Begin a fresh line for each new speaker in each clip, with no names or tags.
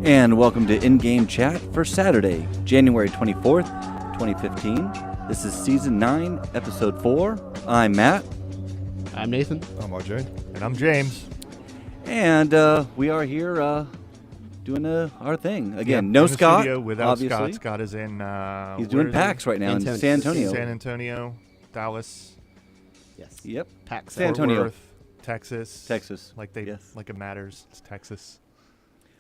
And welcome to In-Game Chat for Saturday, January 24th, 2015. This is Season 9, Episode 4. I'm Matt.
I'm Nathan.
I'm ArJay.
And I'm James.
And we are here doing our thing. Again,
Yep,
no
in the
Scott,
studio without
obviously.
Scott. Scott is in...
He's doing PAX right now in San Antonio.
San Antonio, Dallas.
Yes.
Yep.
PAX
San
South.
Antonio.
Fort Worth, Texas.
Texas.
Like it matters. It's Texas.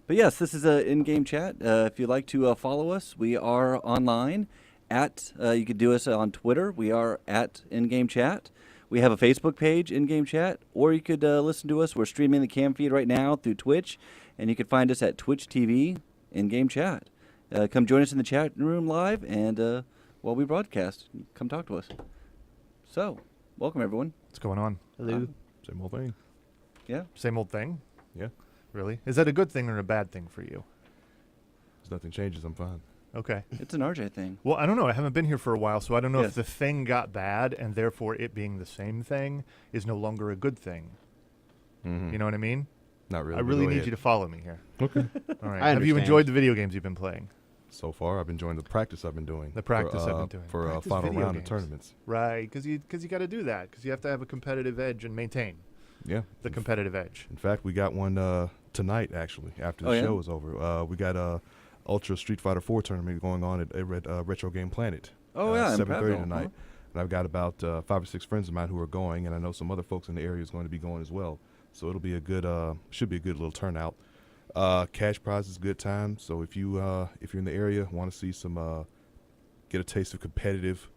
But yes, this is an in-game chat. If you'd like to follow us, we are online at, you could do us on Twitter. We are at in-game chat. We have a Facebook page, in-game chat, or you could listen to us. We're streaming the cam feed right now through Twitch, and you can find us at Twitch TV, in-game chat. Come join us in the chat room live, and while we broadcast, come talk to us. So, welcome everyone.
What's going on?
Hello.
Same old thing.
Yeah.
Same old thing?
Yeah.
Really? Is that a good thing or a bad thing for you?
If nothing changes, I'm fine.
Okay.
It's an ArJay thing.
Well, I don't know. I haven't been here for a while, so I don't know
Yes.
if the thing got bad, and therefore it being the same thing is no longer a good thing.
Mm-hmm.
You know what I mean?
Not really.
I really need you to follow me here.
Okay.
All right.
I
Have you
understand.
enjoyed the video games you've been playing?
So far, I've been enjoying the practice I've been doing.
The practice
for,
I've been doing.
For
Practice
final
video
round of
games.
tournaments.
Right, because you got to do that, because you have to have a competitive edge and maintain
Yeah.
the competitive edge.
In fact, we got one tonight, actually, after the
Oh, yeah?
show is over. We got a Ultra Street Fighter 4 tournament going on at Retro Game Planet.
Oh, yeah, in
7:30
Prattville,
tonight.
huh?
And I've got about 5 or 6 friends of mine who are going, and I know some other folks in the area is going to be going as well. So it'll be a good, should be a good little turnout. Cash prizes, good time. So if you're in the area, want to see some, get a taste of competitive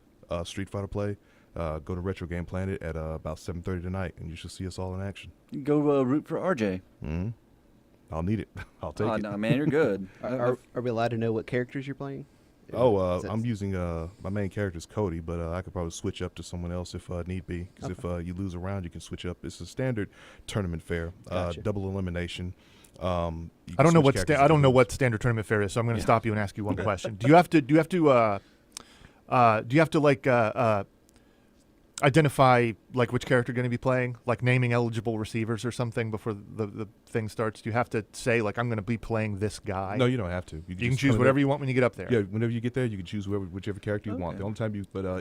Street Fighter play, go to Retro Game Planet at about 7:30 tonight, and you should see us all in action.
Go root for ArJay.
Mm-hmm. I'll need it. I'll take
Oh,
it.
no, man, you're good.
Are we allowed to know what characters you're playing?
I'm using my main character is Cody, but I could probably switch up to someone else if need be. Because if you lose a round, you can switch up. It's a standard tournament fare,
Gotcha.
double elimination.
I don't know what standard tournament fare is, so I'm going to stop you and ask you one question. Do you have to identify like which character you're going to be playing, like naming eligible receivers or something before the thing starts? Do you have to say like I'm going to be playing this guy?
No, you don't have to.
You can
just
choose
come
whatever
in
you want when you get up there.
Yeah, whenever you get there, you can choose whichever character you want.
Okay.
The only time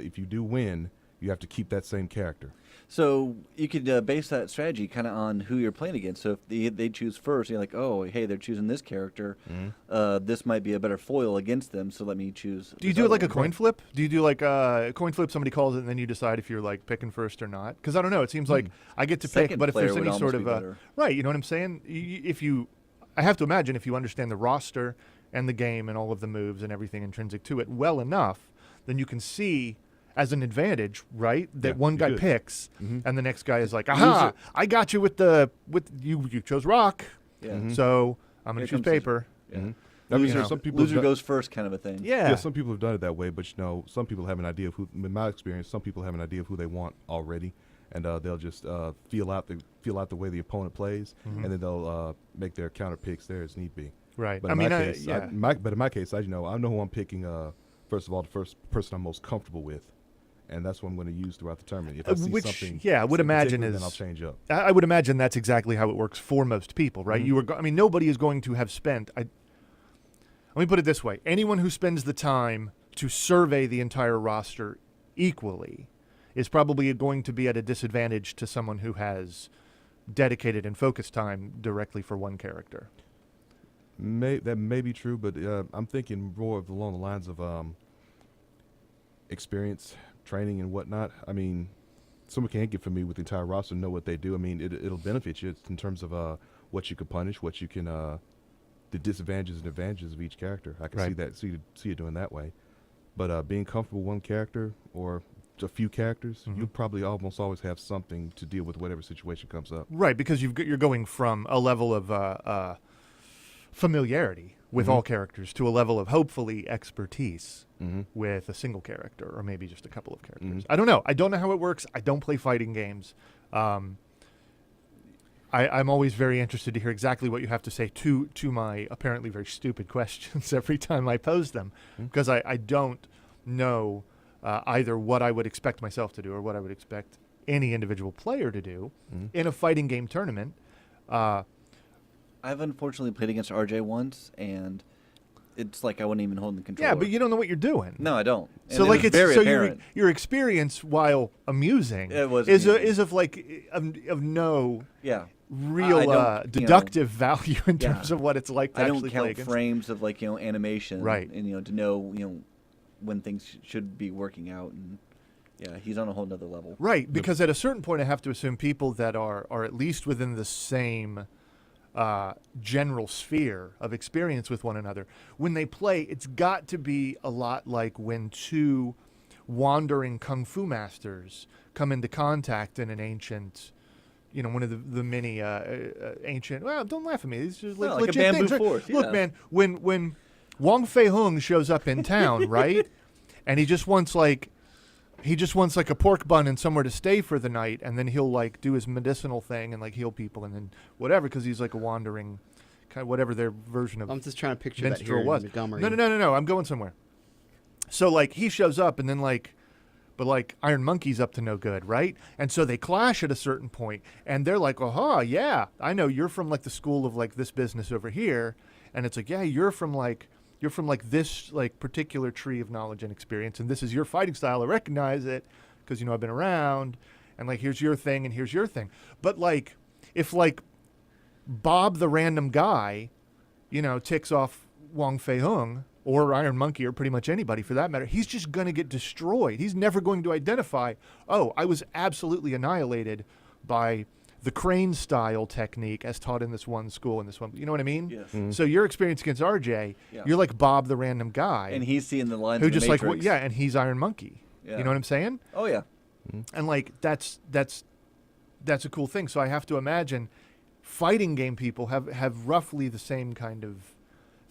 if you do win, you have to keep that same character.
So you could base that strategy kind of on who you're playing against. So if they choose first, you're like, oh, hey, they're choosing this character.
Mm-hmm.
This might be a better foil against them, so let me choose.
Do you
this
do it
other
like a
one.
coin flip? Do you do like a coin flip? Somebody calls it, and then you decide if you're like picking first or not. Because I don't know. It seems like I get to pick,
Second
but if there's
player would
any sort
almost
of
be better.
right, you know what I'm saying? I have to imagine if you understand the roster and the game and all of the moves and everything intrinsic to it well enough, then you can see as an advantage, right? That
Yeah,
one
you
guy
could.
picks,
Mhm.
and the next guy is like, "Aha! I got you with you. You chose rock,
Yeah.
Mhm.
so I'm going
Here
to choose
comes the-
paper."
Yeah.
Mhm. I mean,
Loser,
some people
loser
have done-
goes first, kind of a thing.
Yeah.
some people have done it that way, but some people have an idea of who. In my experience, some people have an idea of who they want already, and they'll just feel out the way the opponent plays,
Mhm.
and then they'll make their counter picks there as need be.
Right.
But
I
in
mean,
my case,
yeah.
in my case, I know who I'm picking. First of all, the first person I'm most comfortable with, and that's what I'm going to use throughout the tournament. If I see
Which,
something,
yeah, I would imagine
particular,
is
then I'll change up.
I would imagine that's exactly how it works for most people, right?
Mhm.
Nobody is going to have spent. Let me put it this way: anyone who spends the time to survey the entire roster equally is probably going to be at a disadvantage to someone who has dedicated and focused time directly for one character.
That may be true, but I'm thinking more of along the lines of experience, training, and whatnot. I mean, someone can't get familiar with the entire roster and know what they do. I mean, it'll benefit you in terms of what you can punish, what you can, the disadvantages and advantages of each character. I can
Right.
see it doing that way. But being comfortable with one character or a few characters,
Mhm.
you'll probably almost always have something to deal with whatever situation comes up.
Right, because you're going from a level of familiarity with
Mhm.
all characters to a level of hopefully expertise
Mm-hmm.
with a single character or maybe just a couple of characters.
Mhm.
I don't know. I don't know how it works. I don't play fighting games. I'm always very interested to hear exactly what you have to say to my apparently very stupid questions every time I pose them,
Mhm.
because I don't know either what I would expect myself to do or what I would expect any individual player to do
Mhm.
in a fighting game tournament.
I've unfortunately played against RJ once, and it's like I wasn't even holding the controller.
Yeah, but you don't know what you're doing.
No, I don't. And
So
it
like
was
it's
very
so
apparent.
your experience, while amusing,
It was
is
amusing.
of like of no
Yeah.
real
I don't,
deductive value in
yeah.
terms of what it's like to
I
actually
don't
play
count
against.
frames of like animation,
Right.
And to know when things should be working out, and yeah, he's on a whole nother level.
Right, because at a certain point, I have to assume people that are at least within the same general sphere of experience with one another, when they play, it's got to be a lot like when two wandering kung fu masters come into contact in an ancient, one of the many ancient. Well, don't laugh at me. These are
No, like a
legit
bamboo
things. Right?
forest,
Look,
yeah.
man, when Wong Fei Hung shows up in town, right, and he just wants like a pork bun and somewhere to stay for the night, and then he'll like do his medicinal thing and like heal people and then whatever, because he's like a wandering kind of whatever their version of
I'm just trying to picture that here
minstrel
in
was.
Montgomery.
No. I'm going somewhere. So like he shows up and then but Iron Monkey's up to no good, right? And so they clash at a certain point, and they're like, "Oh, yeah, I know you're from like the school of like this business over here," and it's like, "Yeah, you're from like this like particular tree of knowledge and experience, and this is your fighting style. I recognize it because I've been around, and like here's your thing and here's your thing." But like if like Bob the random guy, ticks off Wong Fei Hung or Iron Monkey or pretty much anybody for that matter, he's just going to get destroyed. He's never going to identify, oh, I was absolutely annihilated by the crane style technique as taught in this one school and this one. You know what I mean?
Yes.
Mm-hmm.
So your experience against RJ,
Yeah.
you're like Bob the random guy
And he's seeing the lines
who
of the
just like,
Matrix.
and he's Iron Monkey.
Yeah.
You know what I'm saying?
Oh yeah.
And like that's a cool thing. So I have to imagine fighting game people have roughly the same kind of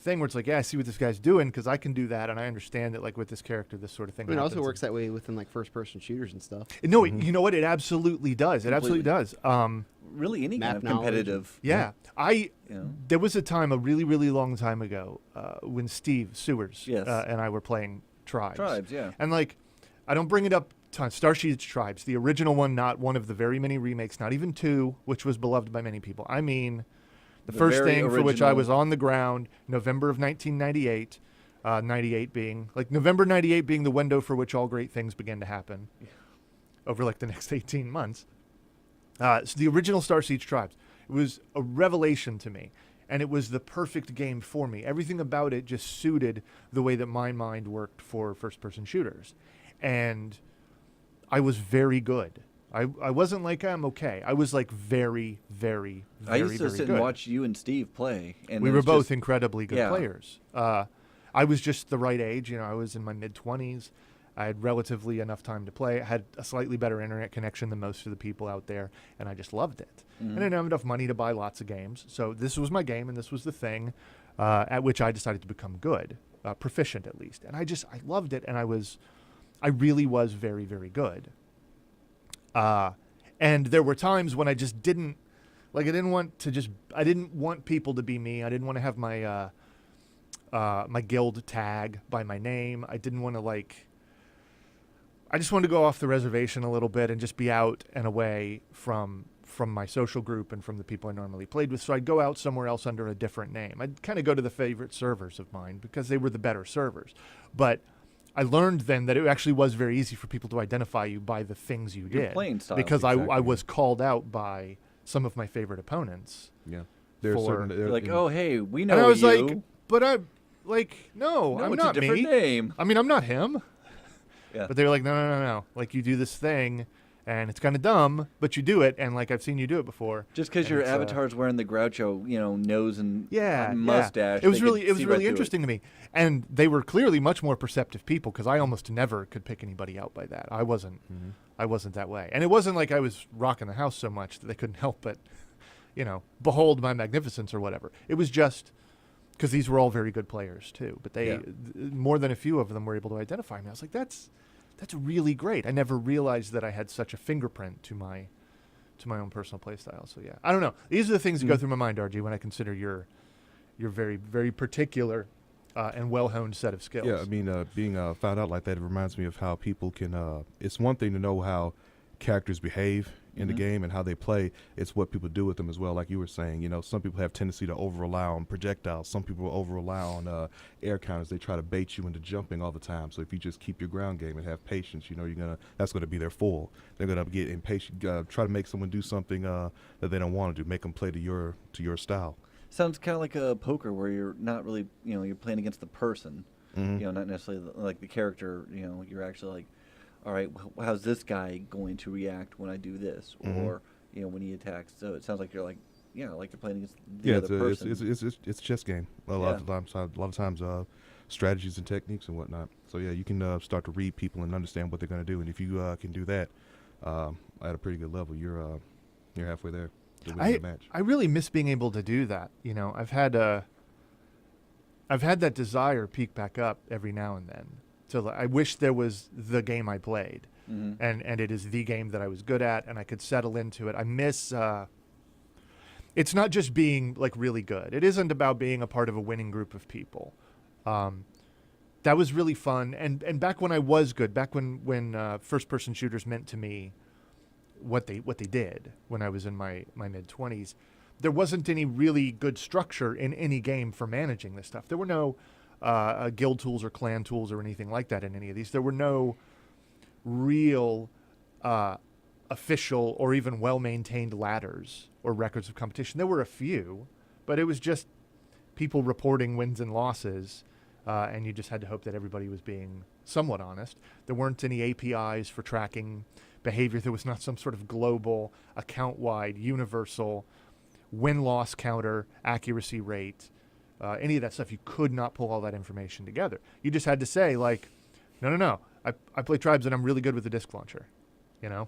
thing where it's like, yeah, I see what this guy's doing because I can do that, and I understand that like with this character, this sort of thing.
I mean, it also
happens.
works that way within like first-person shooters and stuff.
No, you know what? It absolutely does. It absolutely does.
Really, any
Map
kind of
knowledge.
competitive.
Yeah,
know.
there was a time, a really, really long time ago, when Steve Sewers
Yes.
and I were playing Tribes.
Tribes, yeah.
And like, I don't bring it up tons. Starshield Tribes, the original one, not one of the very many remakes, not even 2, which was beloved by many people. I mean, the first
very
thing for which I
original.
was on the ground, November of 1998, 98 being, like November 98 being the window for which all great things began to happen over like the next 18 months. So the original Star Siege Tribes, it was a revelation to me, and it was the perfect game for me. Everything about it just suited the way that my mind worked for first-person shooters, and I was very good. I wasn't like I'm okay. I was like very, very, very,
I used to
very
sit
good.
and watch you and Steve play, and
We
it
were
was
both
just-
incredibly good
yeah.
players. I was just the right age. I was in my mid-20s. I had relatively enough time to play. I had a slightly better internet connection than most of the people out there, and I just loved it.
Mm-hmm.
And I didn't have enough money to buy lots of games, so this was my game, and this was the thing at which I decided to become good, proficient at least. And I loved it, and I really was very, very good. And there were times when I just didn't I didn't want people to be me. I didn't want to have my my guild tag by my name. I didn't want to I just wanted to go off the reservation a little bit and just be out and away from my social group and from the people I normally played with. So I'd go out somewhere else under a different name. I'd kind of go to the favorite servers of mine because they were the better servers. But I learned then that it actually was very easy for people to identify you by the things you
Your
did.
playing style.
Because I
Exactly.
was called out by some of my favorite opponents.
Yeah. There are
For-
certain.
You're like, oh hey, we know
And I was
you.
like, but no,
no,
I'm
it's
not
a different
me.
name.
I mean, I'm not him.
Yeah.
But they were like, no. Like, you do this thing, and it's kind of dumb, but you do it, and like I've seen you do it before.
Just because
And
your
it's,
avatar's wearing the Groucho, nose and
Yeah,
mustache.
It was
they
really,
could
it was
see
really
right through
interesting to me, and they were clearly much more perceptive people because I almost never could pick anybody out by that. I wasn't that way, and it wasn't like I was rocking the house so much that they couldn't help but, behold my magnificence or whatever. It was just because these were all very good players too, but they
Yeah.
more than a few of them were able to identify me. I was like, that's really great. I never realized that I had such a fingerprint to my own personal play style. So yeah, I don't know. These are the things that go through my mind, RJ, when I consider your very, very particular and well-honed set of skills.
Yeah, I mean, being found out like that, it reminds me of how people can. It's one thing to know how characters behave in the game and how they play. It's what people do with them as well. Like you were saying, some people have tendency to over rely on projectiles. Some people over rely on air counters. They try to bait you into jumping all the time. So if you just keep your ground game and have patience, that's going to be their foil. They're going to get impatient, try to make someone do something that they don't want to do, make them play to your style.
Sounds kind of like a poker where you're not really, you're playing against the person.
Mm-hmm.
Not necessarily like the character. You're actually like, all right, how's this guy going to react when I do this, or when he attacks? So it sounds like you're like, like you're playing against the other person.
It's a chess game. A lot of times, strategies and techniques and whatnot. So yeah, you can start to read people and understand what they're going to do, and if you can do that at a pretty good level, you're halfway there to winning the match.
I really miss being able to do that. I've had that desire peak back up every now and then. So I wish there was the game I played, and it is the game that I was good at, and I could settle into it. I miss. It's not just being like really good. It isn't about being a part of a winning group of people. That was really fun, and back when I was good, back when first-person shooters meant to me what they did when I was in my mid-20s. There wasn't any really good structure in any game for managing this stuff. There were no guild tools or clan tools or anything like that in any of these. There were no real official or even well-maintained ladders or records of competition. There were a few, but it was just people reporting wins and losses, and you just had to hope that everybody was being somewhat honest. There weren't any APIs for tracking behavior. There was not some sort of global, account-wide, universal win-loss counter, accuracy rate, any of that stuff. You could not pull all that information together. You just had to say, like, no, I play Tribes and I'm really good with the disc launcher, and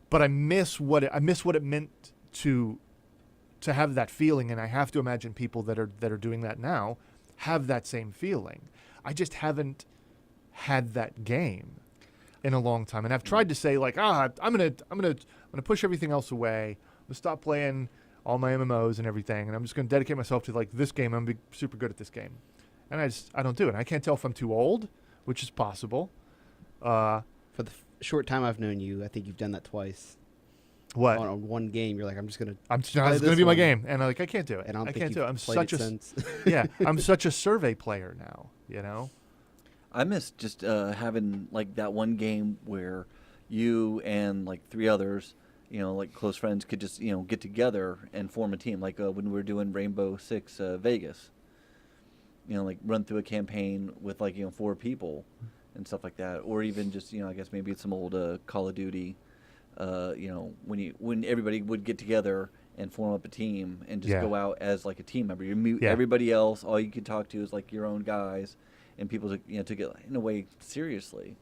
but I miss what it meant to have that feeling, and I have to imagine people that are doing that now have that same feeling. I just haven't had that game in a long time, and I've tried to say like, I'm gonna push everything else away. I'm gonna stop playing all my MMOs and everything, and I'm just gonna dedicate myself to like this game. I'm gonna be super good at this game, and I don't do it. I can't tell if I'm too old, which is possible.
For the short time I've known you, I think you've done that twice.
What?
On one game, you're like, it's gonna
be my game, and I can't do it.
And
I can't do it. I'm such
a
I'm such a survey player now.
I miss just having like that one game where you and like three others, like close friends, could just get together and form a team. Like when we were doing Rainbow Six Vegas, like run through a campaign with like 4 people and stuff like that, or even just I guess maybe it's some old Call of Duty. When everybody would get together and form up a team and just go out as like a team member. You mute everybody else. All you can talk to is like your own guys, and people took it in a way seriously.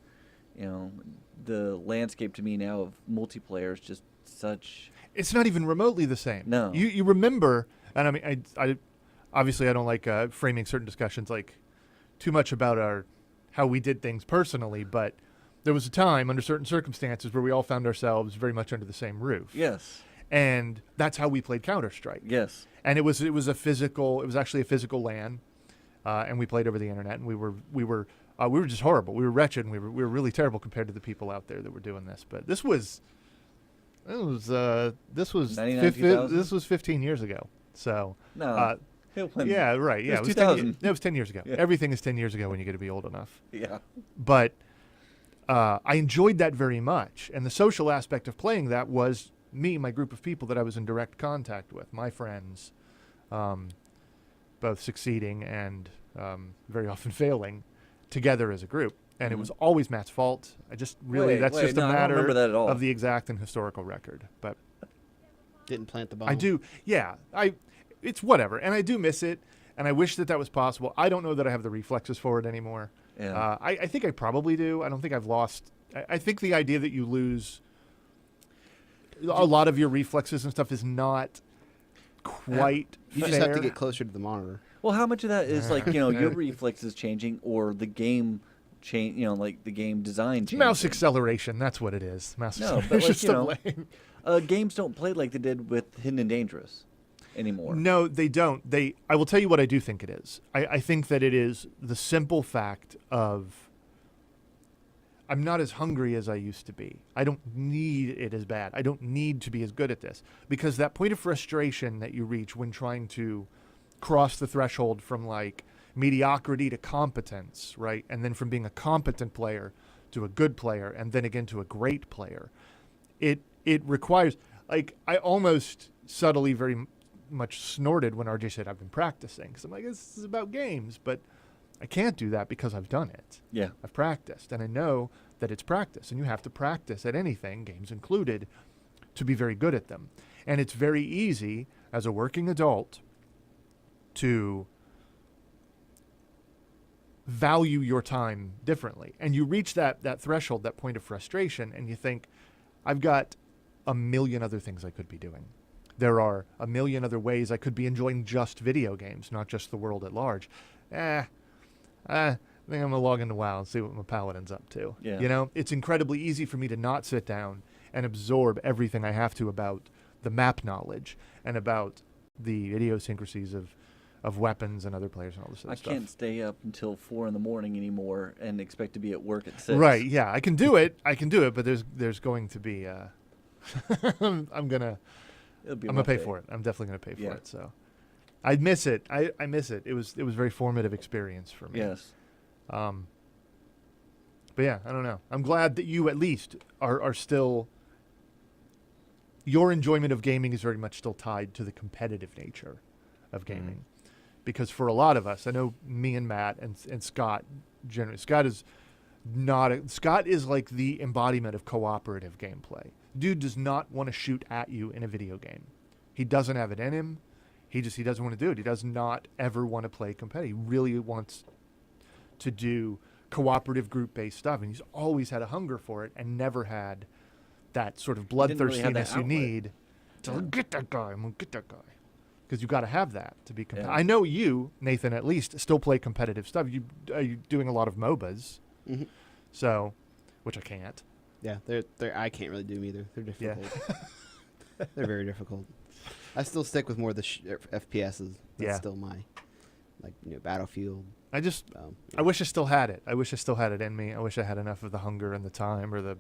The landscape to me now of multiplayer is just such.
It's not even remotely the same.
No.
You remember, and I mean, I obviously I don't like framing certain discussions like too much about how we did things personally, but there was a time under certain circumstances where we all found ourselves very much under the same roof.
Yes.
And that's how we played Counter-Strike.
Yes.
And it was actually a physical LAN, and we played over the internet, and we were just horrible. We were wretched, and we were really terrible compared to the people out there that were doing this. But this was 15 years ago. So
no.
Yeah, right. Yeah,
it was 2000.
It was 10 years ago. Yeah. Everything is 10 years ago when you get to be old enough.
Yeah.
But I enjoyed that very much, and the social aspect of playing that was me, my group of people that I was in direct contact with, my friends, both succeeding and very often failing, together as a group. And it was always Matt's fault. That's just a matter of the exact and historical record. But
didn't plant the bomb.
I do, yeah. It's whatever, and I do miss it, and I wish that was possible. I don't know that I have the reflexes for it anymore.
Yeah.
I think I probably do. I don't think I've lost. I think the idea that you lose a lot of your reflexes and stuff is not quite
You
fair.
just have to get closer to the monitor.
Well, how much of that is like your reflexes changing, or the game change? Like the game design changing?
Mouse acceleration. That's what it is. Mouse
No,
acceleration.
but like games don't play like they did with Hidden and Dangerous anymore.
No, they don't. I will tell you what I do think it is. I think that it is the simple fact of I'm not as hungry as I used to be. I don't need it as bad. I don't need to be as good at this, because that point of frustration that you reach when trying to cross the threshold from like mediocrity to competence, right? And then from being a competent player to a good player, and then again to a great player. It requires, like, I almost subtly very much snorted when RJ said I've been practicing, because I'm like, this is about games, but I can't do that because I've done it.
Yeah.
I've practiced, and I know that it's practice, and you have to practice at anything, games included, to be very good at them. And it's very easy as a working adult to value your time differently. And you reach that threshold, that point of frustration, and you think, I've got a million other things I could be doing. There are a million other ways I could be enjoying just video games, not just the world at large. I think I'm going to log into WoW and see what my paladin's up to.
Yeah.
You know, it's incredibly easy for me to not sit down and absorb everything I have to about the map knowledge and about the idiosyncrasies of weapons and other players and all this other
I
stuff.
can't stay up until 4 in the morning anymore and expect to be at work at 6.
Right, yeah, I can do it, but there's going to be I'm gonna
It'll be a
I'm gonna
rough
pay
day.
for it. I'm definitely gonna pay for
Yeah.
it. So I miss it. I miss it. It was a very formative experience for me.
Yes.
But yeah, I don't know. I'm glad that you at least are still. Your enjoyment of gaming is very much still tied to the competitive nature of gaming, because for a lot of us, I know me and Matt and Scott, generally, Scott is like the embodiment of cooperative gameplay. Dude does not want to shoot at you in a video game. He doesn't have it in him. He doesn't want to do it. He does not ever want to play competitive. He really wants to do cooperative group-based stuff, and he's always had a hunger for it and never had that sort of
didn't really have that
bloodthirstiness you
outlet.
need to
Yeah.
get that guy. I'm going to get that guy. Because you've got to have that to be competitive.
Yeah.
I know you, Nathan, at least, still play competitive stuff. Are you doing a lot of MOBAs?
Mhm.
So, which I can't.
Yeah, they're I can't really do them either. They're
Yeah.
difficult. They're very difficult. I still stick with more of the FPSs. That's
Yeah.
still my, Battlefield.
I just,
Yeah.
I wish I still had it. I wish I still had it in me. I wish I had enough of the hunger and the time or the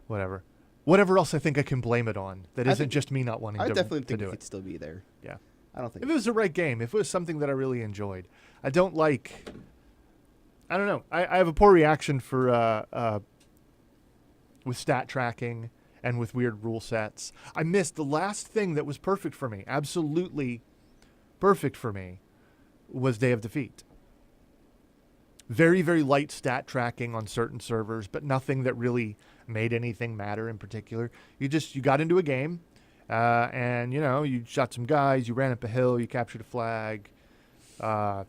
whatever. Whatever else I think I can blame it on that
I
isn't
think-
just me not wanting
I
to,
definitely
to
think
do
it
it.
could still be there.
Yeah.
I don't think.
If it was the right game, if it was something that I really enjoyed. I don't like, I don't know. I have a poor reaction for with stat tracking and with weird rule sets. I missed the last thing that was perfect for me, absolutely perfect for me, was Day of Defeat. Very, very light stat tracking on certain servers, but nothing that really made anything matter in particular. You got into a game, and you shot some guys, you ran up a hill, you captured a flag, and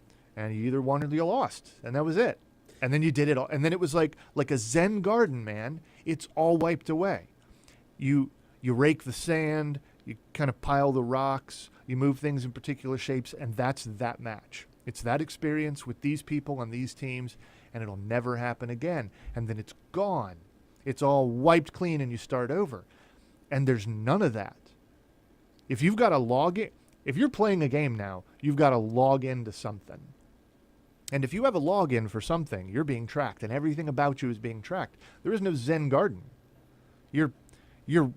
you either won or you lost, and that was it. And then you did it all, and then it was like a Zen garden, man. It's all wiped away. You rake the sand, you kind of pile the rocks, you move things in particular shapes, and that's that match. It's that experience with these people on these teams, and it'll never happen again. And then it's gone. It's all wiped clean, and you start over. And there's none of that. If you've got to log in, if you're playing a game now, you've got to log into something. And if you have a login for something, you're being tracked, and everything about you is being tracked. There is no Zen garden. You're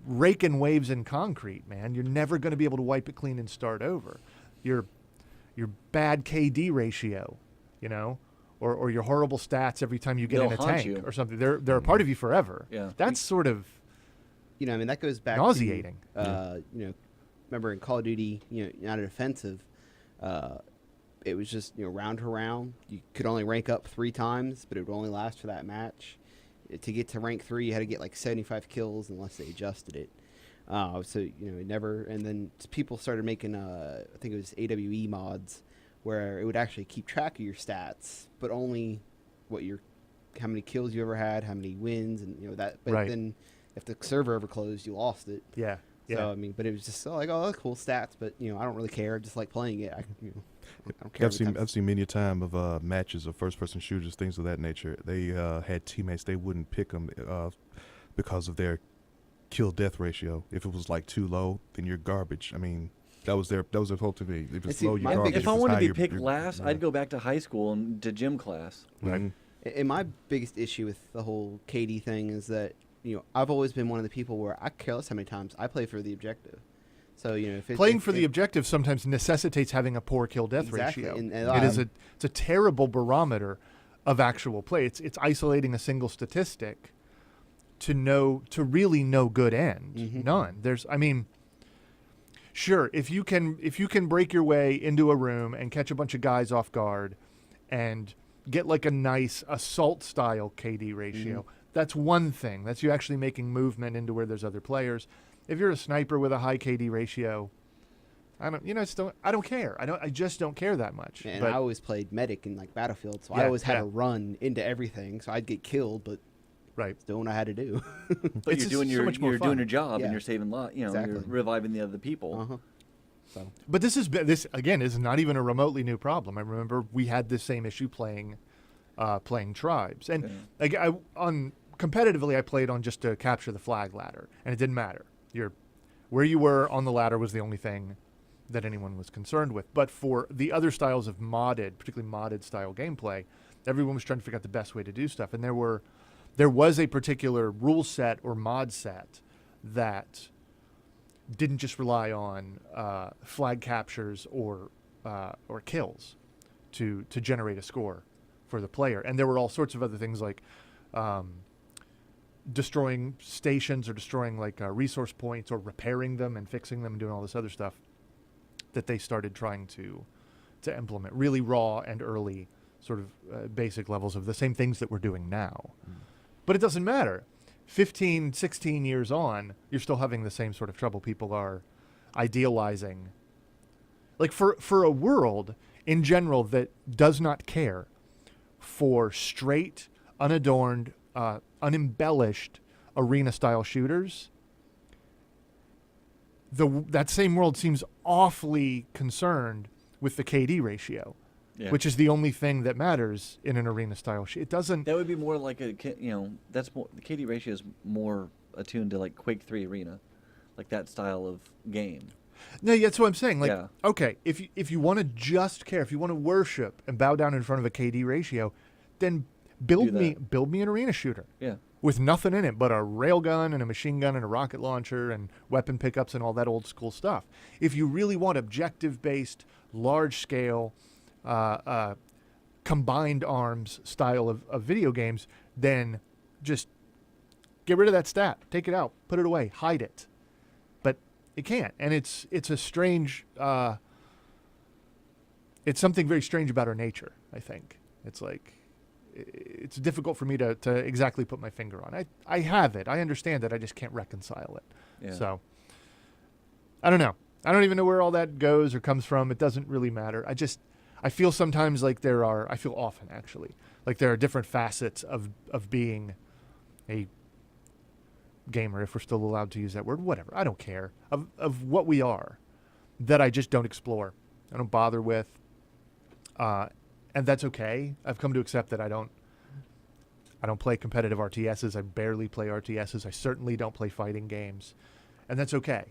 raking waves in concrete, man. You're never going to be able to wipe it clean and start over. Your bad KD ratio, or your horrible stats every time you get
They'll
in a
haunt
tank
you.
or something. They're a part of you forever.
Yeah.
That's sort of
That goes back
nauseating.
to, remember in Call of Duty, United Offensive, it was just, round to round. You could only rank up 3 times, but it would only last for that match. To get to rank 3, you had to get like 75 kills unless they adjusted it. So, it never, and then people started making, I think it was AWE mods, where it would actually keep track of your stats, but only how many kills you ever had, how many wins, and, that. But
Right.
then if the server ever closed, you lost it.
Yeah.
So, but it was just like, oh, that's cool stats, but, I don't really care. I just like playing it. I don't care.
I've seen many a time of matches of first-person shooters, things of that nature. They had teammates, they wouldn't pick them because of their kill-death ratio. If it was like too low, then you're garbage. I mean, that was their whole to me. If it's
See,
low, you're
my
garbage.
biggest-
If I wanted to
high,
be picked
you're-
last,
yeah.
I'd go back to high school and to gym class.
Mhm.
And my biggest issue with the whole KD thing is that, I've always been one of the people where I care less how many times I play for the objective. So, if it's
Playing for the objective sometimes necessitates having a poor kill-death ratio.
And
It's a terrible barometer of actual play. It's isolating a single statistic to really no good end.
Mm-hmm.
None. Sure, if you can break your way into a room and catch a bunch of guys off guard and get like a nice assault style KD ratio, that's one thing. That's you actually making movement into where there's other players. If you're a sniper with a high KD ratio, I don't care. I just don't care that much.
And
but
I always played medic in like Battlefield, so I always had to run into everything. So I'd get killed, but still what I had to do.
But
It's
you're doing
so much more
doing
fun.
your job
Yeah.
and you're saving
Exactly.
you're reviving the other people.
Uh-huh. So
But this again is not even a remotely new problem. I remember we had this same issue playing tribes, and competitively I played on just to capture the flag ladder, and it didn't matter. Where you were on the ladder was the only thing that anyone was concerned with. But for the other styles of particularly modded style gameplay, everyone was trying to figure out the best way to do stuff, and there was a particular rule set or mod set that didn't just rely on flag captures or kills to generate a score for the player. And there were all sorts of other things like destroying stations or destroying like resource points or repairing them and fixing them and doing all this other stuff that they started trying to implement. Really raw and early sort of basic levels of the same things that we're doing now. But it doesn't matter. 15, 16 years on, you're still having the same sort of trouble. People are idealizing. Like for a world in general that does not care for straight, unadorned, unembellished arena-style shooters, that same world seems awfully concerned with the KD ratio, which is the only thing that matters in an arena-style shoot. It doesn't...
That would be more like that's more, the KD ratio is more attuned to like Quake 3 Arena, like that style of game.
No, that's what I'm saying. Like,
Yeah.
okay, if you want to just care, if you want to worship and bow down in front of a KD ratio, then build me an arena shooter.
Yeah.
With nothing in it but a railgun and a machine gun and a rocket launcher and weapon pickups and all that old school stuff. If you really want objective-based, large-scale, combined arms style of video games, then just get rid of that stat. Take it out. Put it away. Hide it. But it can't. And it's a strange... it's something very strange about our nature, I think. It's like... It's difficult for me to exactly put my finger on. I have it. I understand it. I just can't reconcile it.
Yeah.
So, I don't know. I don't even know where all that goes or comes from. It doesn't really matter. I feel sometimes like I feel often actually, like there are different facets of being a gamer, if we're still allowed to use that word, whatever. I don't care. Of what we are that I just don't explore. I don't bother with. And that's okay. I've come to accept that I don't play competitive RTSs. I barely play RTSs. I certainly don't play fighting games. And that's okay.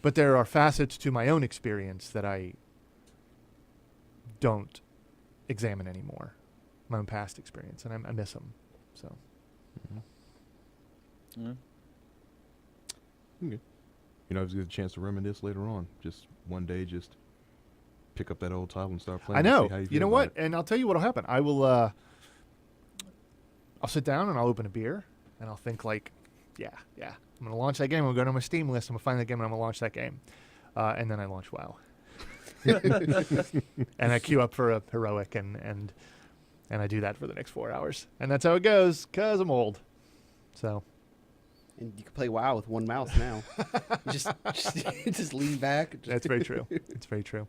But there are facets to my own experience that I don't examine anymore. My own past experience. And I miss them. So.
Yeah.
Okay. I was get a chance to reminisce later on. Just one day, just pick up that old title and start playing.
I know.
And see how you
You
feel
know
about
what?
it.
And I'll tell you what'll happen. I'll sit down and I'll open a beer and I'll think like, yeah, I'm going to launch that game. I'm going to go to my Steam list. I'm going to find that game and I'm going to launch that game. And then I launch WoW. And I queue up for a heroic and I do that for the next 4 hours. And that's how it goes because I'm old. So.
And you can play WoW with one mouse now. just lean back.
That's very true. It's very true.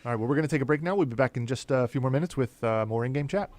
All right, well, we're going to take a break now. We'll be back in just a few more minutes with more in-game chat.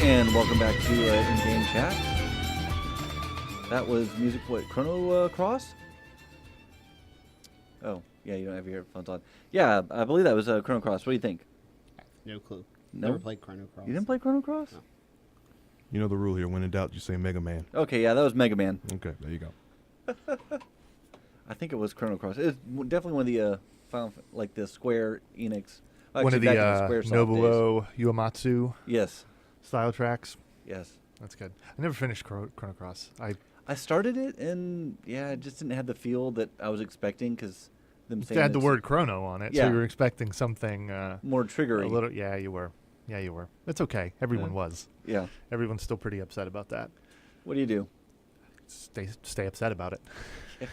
And welcome back to In-Game Chat. That was music, what, Chrono Cross? Oh, yeah, you don't have your earphones on. Yeah, I believe that was Chrono Cross. What do you think?
No clue.
No?
Never played Chrono Cross.
You didn't play Chrono Cross?
No.
You know the rule here. When in doubt, you say Mega Man.
Okay, yeah, that was Mega Man.
Okay, there you go.
I think it was Chrono Cross. It was definitely one of the the Square Enix.
One of
Actually,
the
back in Squaresoft days.
Nobuo Uematsu
Yes,
style tracks.
yes.
That's good. I never finished Chrono Cross.
I started it and yeah, it just didn't have the feel that I was expecting because them
It
saying
had the
it's
word Chrono on it,
Yeah.
so you were expecting something
more
a
triggery.
little. Yeah, you were. Yeah, you were. It's okay. Everyone
Yeah.
was.
Yeah.
Everyone's still pretty upset about that.
What do you do?
Stay upset about it.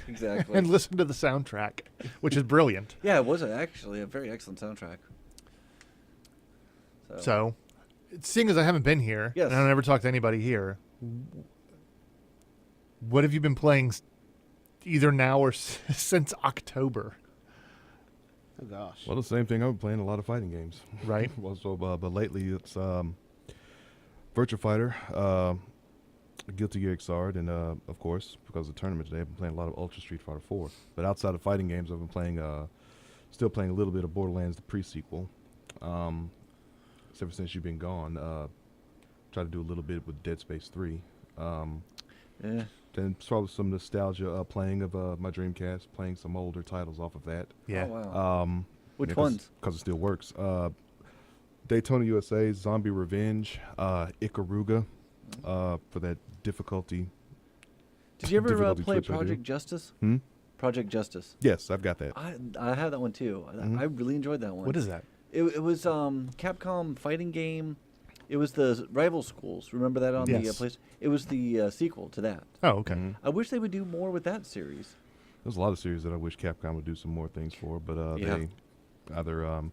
Exactly.
And listen to the soundtrack, which is brilliant.
Yeah, it was actually a very excellent soundtrack.
So, seeing as I haven't been here,
Yes.
and I don't ever talk to anybody here, what have you been playing either now or since October?
Oh gosh.
Well, the same thing. I've been playing a lot of fighting games.
Right?
Well, so, but lately it's Virtua Fighter, Guilty Gear Xrd, and of course, because of the tournament today, I've been playing a lot of Ultra Street Fighter 4. But outside of fighting games, I've been playing, still playing a little bit of Borderlands, the pre-sequel. Ever since you've been gone, try to do a little bit with Dead Space 3.
Yeah.
Then probably some nostalgia playing of my Dreamcast, playing some older titles off of that.
Yeah.
Oh, wow. Which
Yeah,
ones?
Because it still works. Daytona USA, Zombie Revenge, Ikaruga, for that difficulty.
Did you ever
difficulty
play
switch I do.
Project Justice?
Hmm?
Project Justice.
Yes, I've got that.
I have that one too.
Mhm.
I really enjoyed that one.
What is that?
It was Capcom fighting game. It was the Rival Schools. Remember that on the
Yes.
place? It was the sequel to that.
Oh, okay.
Mhm.
I wish they would do more with that series.
There's a lot of series that I wish Capcom would do some more things for, but
Yeah.
they either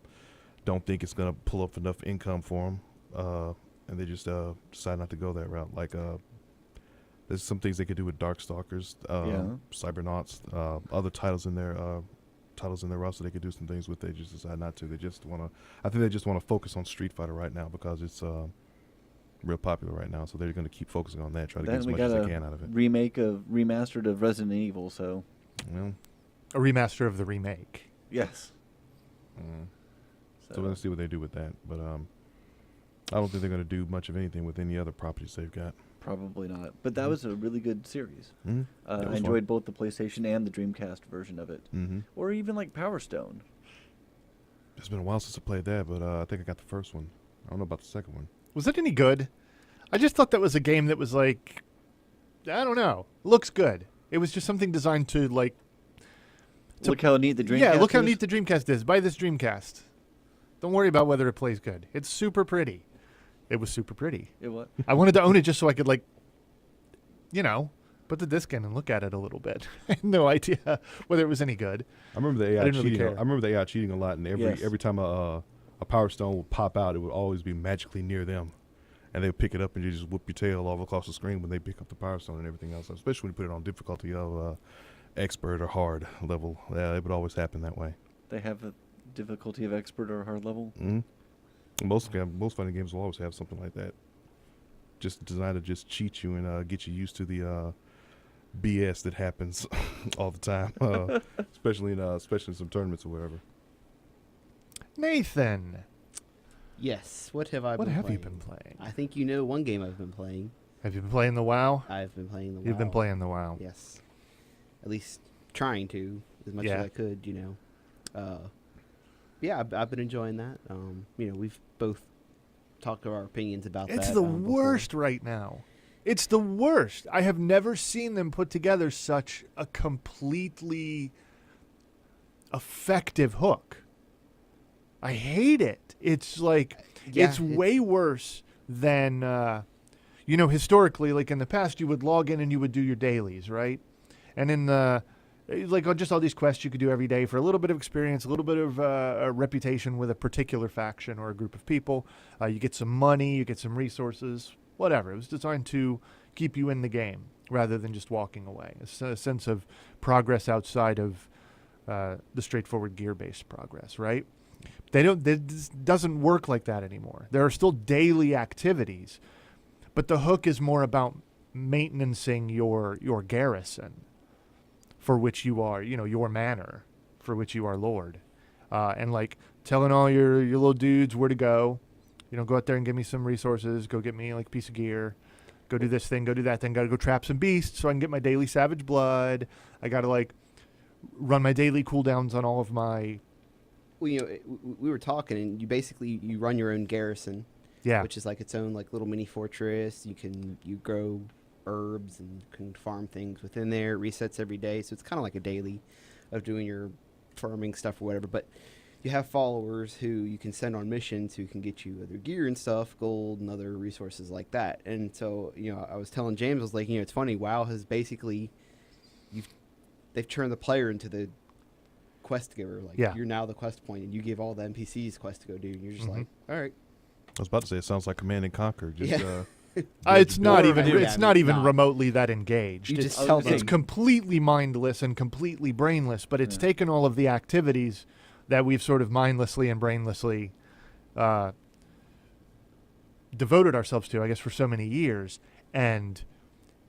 don't think it's going to pull up enough income for them, and they just decide not to go that route. Like, there's some things they could do with Darkstalkers,
Yeah.
Cybernauts, other titles in their roster they could do some things with. They just decide not to. They just want to. I think they just want to focus on Street Fighter right now because it's real popular right now. So they're going to keep focusing on that, try to get
Then
as
we
much
got
as
a
they can out of it.
remastered of Resident Evil. So
Well,
A remaster of the remake.
yes.
so let's see what they do with that. But I don't think they're going to do much of anything with any other properties they've got.
Probably not. But that was a really good series.
Mm-hmm.
I enjoyed both the PlayStation and the Dreamcast version of it.
Mm-hmm.
Or even like Power Stone.
It's been a while since I played that, but I think I got the first one. I don't know about the second one.
Was it any good? I just thought that was a game that was like, I don't know, looks good. It was just something designed to like.
Look how neat the Dreamcast
Yeah, look how
is.
neat the Dreamcast is. Buy this Dreamcast. Don't worry about whether it plays good. It's super pretty. It was super pretty.
It what?
I wanted to own it just so I could, like, put the disc in and look at it a little bit. I had no idea whether it was any good.
I remember the AI
didn't really
cheating.
care.
I remember the AI cheating a lot, and
Yes.
every time a Power Stone would pop out, it would always be magically near them, and they would pick it up and you just whoop your tail all across the screen when they pick up the Power Stone and everything else. Especially when you put it on difficulty of expert or hard level. Yeah, it would always happen that way.
They have a difficulty of expert or hard level.
Mm-hmm. Most fighting games will always have something like that. Just designed to just cheat you and get you used to the BS that happens all the time, especially in some tournaments or whatever.
Nathan,
Yes. What have I
what
been
have
playing?
you been playing?
I think you know one game I've been playing.
Have you been playing the WoW?
I've been playing the
You've been
WoW.
playing the WoW.
Yes. At least trying to as much
Yeah.
as I could, Yeah, I've been enjoying that. We've both talked our opinions about that.
It's the
before.
worst right now. It's the worst. I have never seen them put together such a completely effective hook. I hate it. It's like,
Yeah,
it's way worse than, historically, like in the past, you would log in and you would do your dailies, right? And in the, just all these quests you could do every day for a little bit of experience, a little bit of a reputation with a particular faction or a group of people. You get some money, you get some resources, whatever. It was designed to keep you in the game rather than just walking away. A sense of progress outside of the straightforward gear-based progress, right? This doesn't work like that anymore. There are still daily activities, but the hook is more about maintaining your garrison, for which you are, your manor, for which you are lord, and like telling all your little dudes where to go. Go out there and give me some resources. Go get me like a piece of gear. Go do this thing. Go do that thing. Got to go trap some beasts so I can get my daily savage blood. I got to like run my daily cooldowns on all of my.
Well, we were talking, and you run your own garrison.
Yeah.
Which is like its own like little mini fortress. You grow herbs and can farm things within there. It resets every day, so it's kind of like a daily of doing your farming stuff or whatever. But you have followers who you can send on missions who can get you other gear and stuff, gold and other resources like that. And so, I was telling James, I was like, it's funny, WoW has basically, they've turned the player into the quest giver. Like, you're now the quest point, and you give all the NPCs quests to go do, and you're just like, all right.
I was about to say, it sounds like Command and Conquer. Just,
it's not even
not.
remotely that engaged.
You just tell
It's
them.
completely mindless and completely brainless, but it's taken all of the activities that we've sort of mindlessly and brainlessly devoted ourselves to, I guess, for so many years, and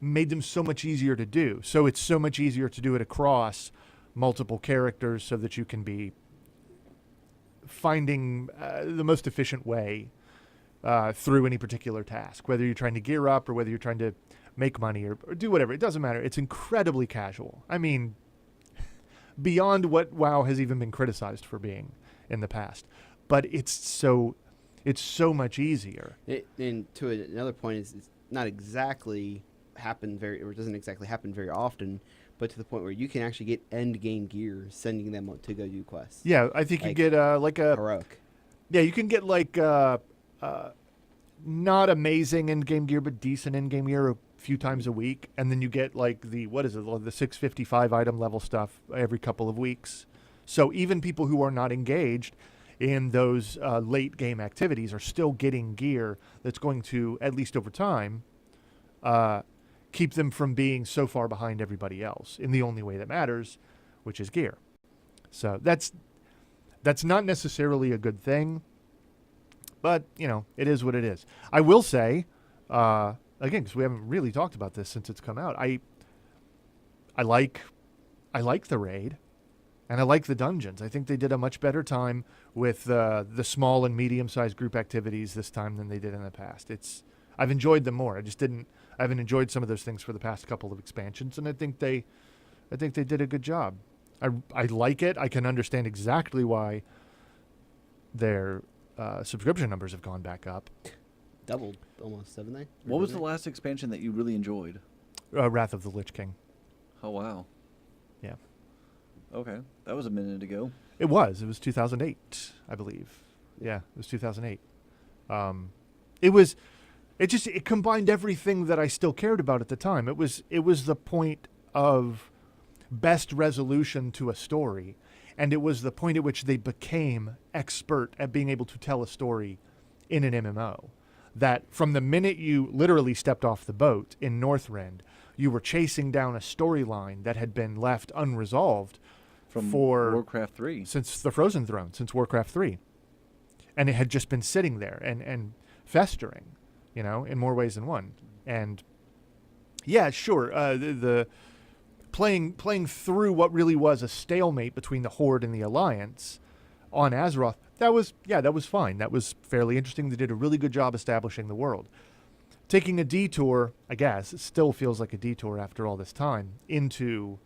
made them so much easier to do. So it's so much easier to do it across multiple characters so that you can be finding the most efficient way through any particular task, whether you're trying to gear up or whether you're trying to make money or do whatever. It doesn't matter. It's incredibly casual. I mean, beyond what WoW has even been criticized for being in the past. But it's so much easier.
And to another point, it's not exactly it doesn't exactly happen very often, but to the point where you can actually get end game gear sending them to go do quests.
Yeah, I think you get like a
heroic.
Yeah, you can get like not amazing end game gear, but decent end game gear a few times a week, and then you get like the 655 item level stuff every couple of weeks. So even people who are not engaged in those late game activities are still getting gear that's going to, at least over time, keep them from being so far behind everybody else in the only way that matters, which is gear. So that's not necessarily a good thing, but it is what it is. I will say, again, because we haven't really talked about this since it's come out, I like the raid, and I like the dungeons. I think they did a much better time with the small and medium-sized group activities this time than they did in the past. I've enjoyed them more. I haven't enjoyed some of those things for the past couple of expansions, and I think they did a good job. I like it. I can understand exactly why their subscription numbers have gone back up.
Doubled almost, haven't they?
What was the last expansion that you really enjoyed?
Wrath of the Lich King.
Oh, wow.
Yeah.
Okay. That was a minute ago.
It was 2008, I believe. Yeah, it was 2008. It combined everything that I still cared about at the time. It was the point of best resolution to a story, and it was the point at which they became expert at being able to tell a story in an MMO. That from the minute you literally stepped off the boat in Northrend, you were chasing down a storyline that had been left unresolved
From
for
Warcraft 3.
Since the Frozen Throne, since Warcraft 3. And it had just been sitting there and festering, in more ways than one. And yeah, sure, the playing through what really was a stalemate between the Horde and the Alliance on Azeroth, that was fine. That was fairly interesting. They did a really good job establishing the world. Taking a detour, I guess, it still feels like a detour after all this time, into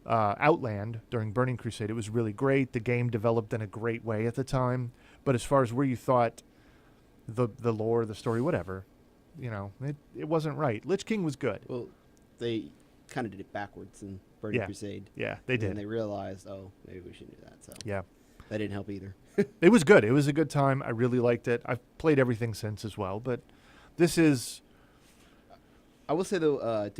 Outland during Burning Crusade. It was really great. The game developed in a great way at the time. But as far as where you thought the lore, the story, whatever, it wasn't right. Lich King was good.
Well, they kind of did it backwards in Burning Crusade.
Yeah, they did.
And they realized, maybe we shouldn't do that. So
yeah.
That didn't help either.
It was good. It was a good time. I really liked it. I've played everything since as well, but this is...
I will say, though, I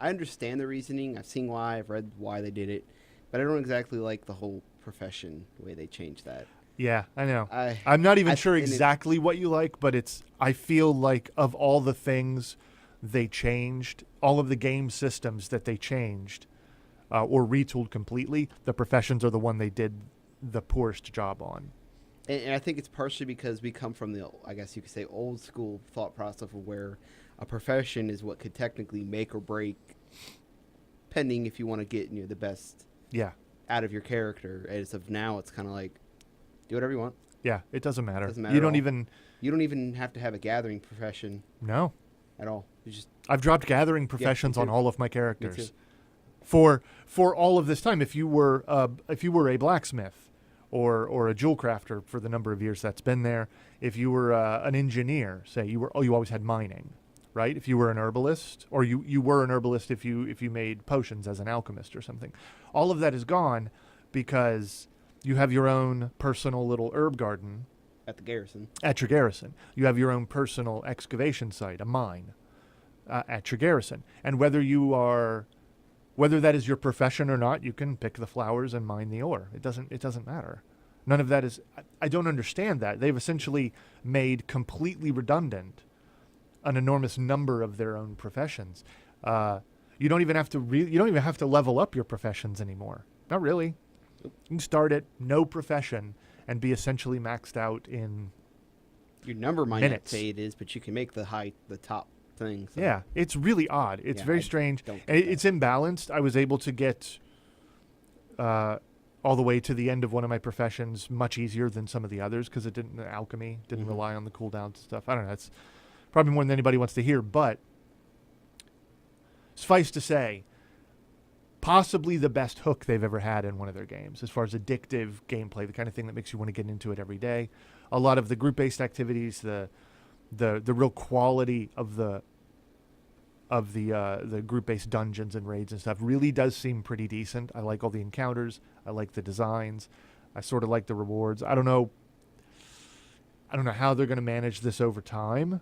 understand the reasoning. I've seen why. I've read why they did it. But I don't exactly like the whole profession, the way they changed that.
Yeah, I know. I'm not even sure
and
exactly what you like, but I feel like of all the things they changed, all of the game systems that they changed or retooled completely, the professions are the one they did the poorest job on.
And I think it's partially because we come from the, I guess you could say, old school thought process of where a profession is what could technically make or break, pending if you want to get the best
Yeah.
out of your character. As of now, it's kind of like, do whatever you want.
Yeah. It doesn't matter.
Doesn't matter
You
at
don't
all.
even.
You don't even have to have a gathering profession
No.
at all. You just
I've dropped gathering professions on
too.
all of my
me
characters.
too.
For all of this time, if you were a blacksmith or a jewel crafter for the number of years that's been there, if you were an engineer, say you always had mining, right? If you were an herbalist, or you were an herbalist if you made potions as an alchemist or something, all of that is gone because you have your own personal little herb garden
At the garrison.
at your garrison. You have your own personal excavation site, a mine, at your garrison. And whether that is your profession or not, you can pick the flowers and mine the ore. It doesn't matter. None of that is. I don't understand that. They've essentially made completely redundant an enormous number of their own professions. You don't even have to level up your professions anymore. Not really. You can start at no profession and be essentially maxed out in.
Your number might
Minutes.
not say it is, but you can make the top thing. So.
Yeah, it's really odd. It's
Yeah,
very
I
strange.
don't
And
get
it's imbalanced. I was able to get all the way to the end of one of my professions much easier than some of the others because alchemy didn't
Mhm.
rely on the cooldowns and stuff. I don't know. It's probably more than anybody wants to hear, but suffice to say, possibly the best hook they've ever had in one of their games as far as addictive gameplay, the kind of thing that makes you want to get into it every day. A lot of the group-based activities, the real quality of the group-based dungeons and raids and stuff really does seem pretty decent. I like all the encounters. I like the designs. I sort of like the rewards. I don't know how they're going to manage this over time.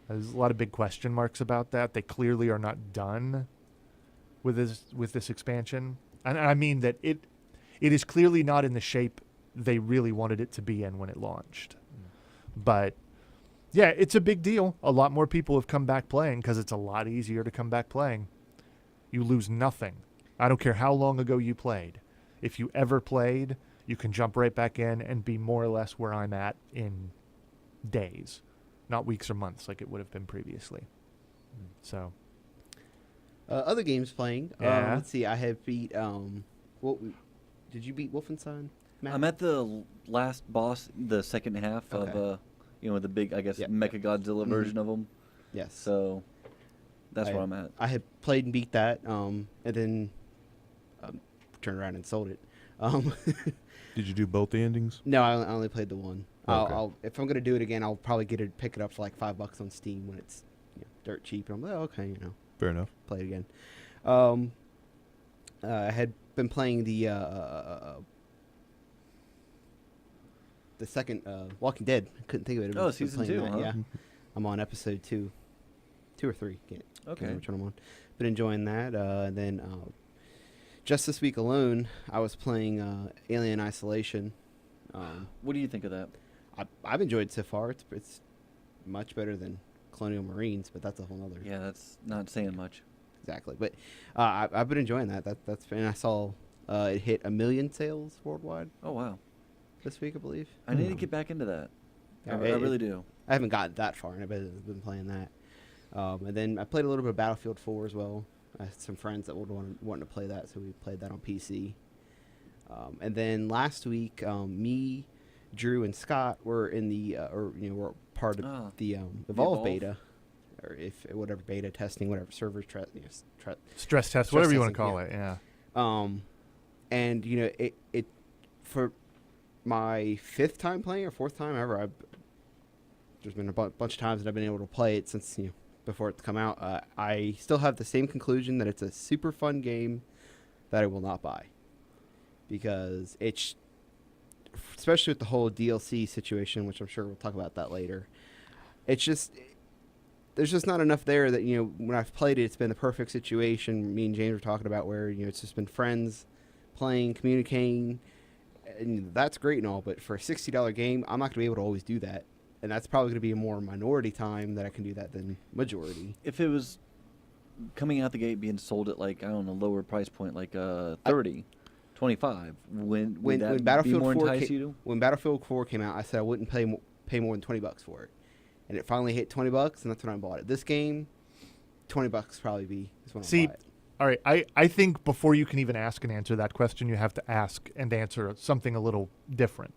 There's a lot of big question marks about that. They clearly are not done with this expansion. And I mean that it is clearly not in the shape they really wanted it to be in when it launched. But yeah, it's a big deal. A lot more people have come back playing because it's a lot easier to come back playing. You lose nothing. I don't care how long ago you played. If you ever played, you can jump right back in and be more or less where I'm at in days, not weeks or months like it would have been previously. So,
Other games playing.
Yeah.
Let's see. I have beat. Did you beat Wolfenstein, Matt?
I'm at the last boss, the second half
Okay.
of the big, I guess,
Yeah.
Mecha Godzilla
Mhm.
version of them.
Yes.
So that's where I'm at.
I had played and beat that, and then turned around and sold it.
Did you do both the endings?
No, I only played the one.
Okay.
I'll if I'm gonna do it again, I'll probably pick it up for like $5 on Steam when it's dirt cheap. And I'm like, oh, okay,
Fair enough.
play it again. I had been playing the second Walking Dead. I couldn't think of it.
Oh,
I've been
season
playing
2,
that,
huh?
Yeah, I'm on episode 2 or 3. Can't
Okay.
remember which one I'm on. Been enjoying that. And then just this week alone, I was playing Alien Isolation.
What do you think of that?
I've enjoyed it so far. It's much better than Colonial Marines, but that's a whole other.
Yeah, that's not saying much.
Exactly. But I've been enjoying that. And I saw it hit 1 million sales worldwide
Oh, wow.
this week, I believe.
I need to get back into that.
Yeah,
I really do.
I haven't gotten that far, and I've been playing that. And then I played a little bit of Battlefield 4 as well. I had some friends that would wanting to play that, so we played that on PC. And then last week, me, Drew, and Scott were in the were part of the Evolve
Evolve?
beta, or whatever beta testing, whatever servers
stress test,
Stress
whatever you want to
testing,
call it. Yeah.
and it for my 5th time playing or 4th time ever. There's been a bunch of times that I've been able to play it since before it's come out. I still have the same conclusion that it's a super fun game that I will not buy, because it's, especially with the whole DLC situation, which I'm sure we'll talk about that later. It's just, there's just not enough there that, when I've played it, it's been the perfect situation. Me and James were talking about where, it's just been friends playing, communicating, and that's great and all, but for a $60 game, I'm not going to be able to always do that. And that's probably going to be a more minority time that I can do that than majority.
If it was coming out the gate being sold at, like, I don't know, lower price point, like 30, $25. Would
When
that be
Battlefield
more
4
entice you?
when Battlefield 4 came out, I said I wouldn't pay more than $20 for it, and it finally hit $20, and that's when I bought it. This game, $20 probably is when
See,
I buy it.
all right, I think before you can even ask and answer that question, you have to ask and answer something a little different.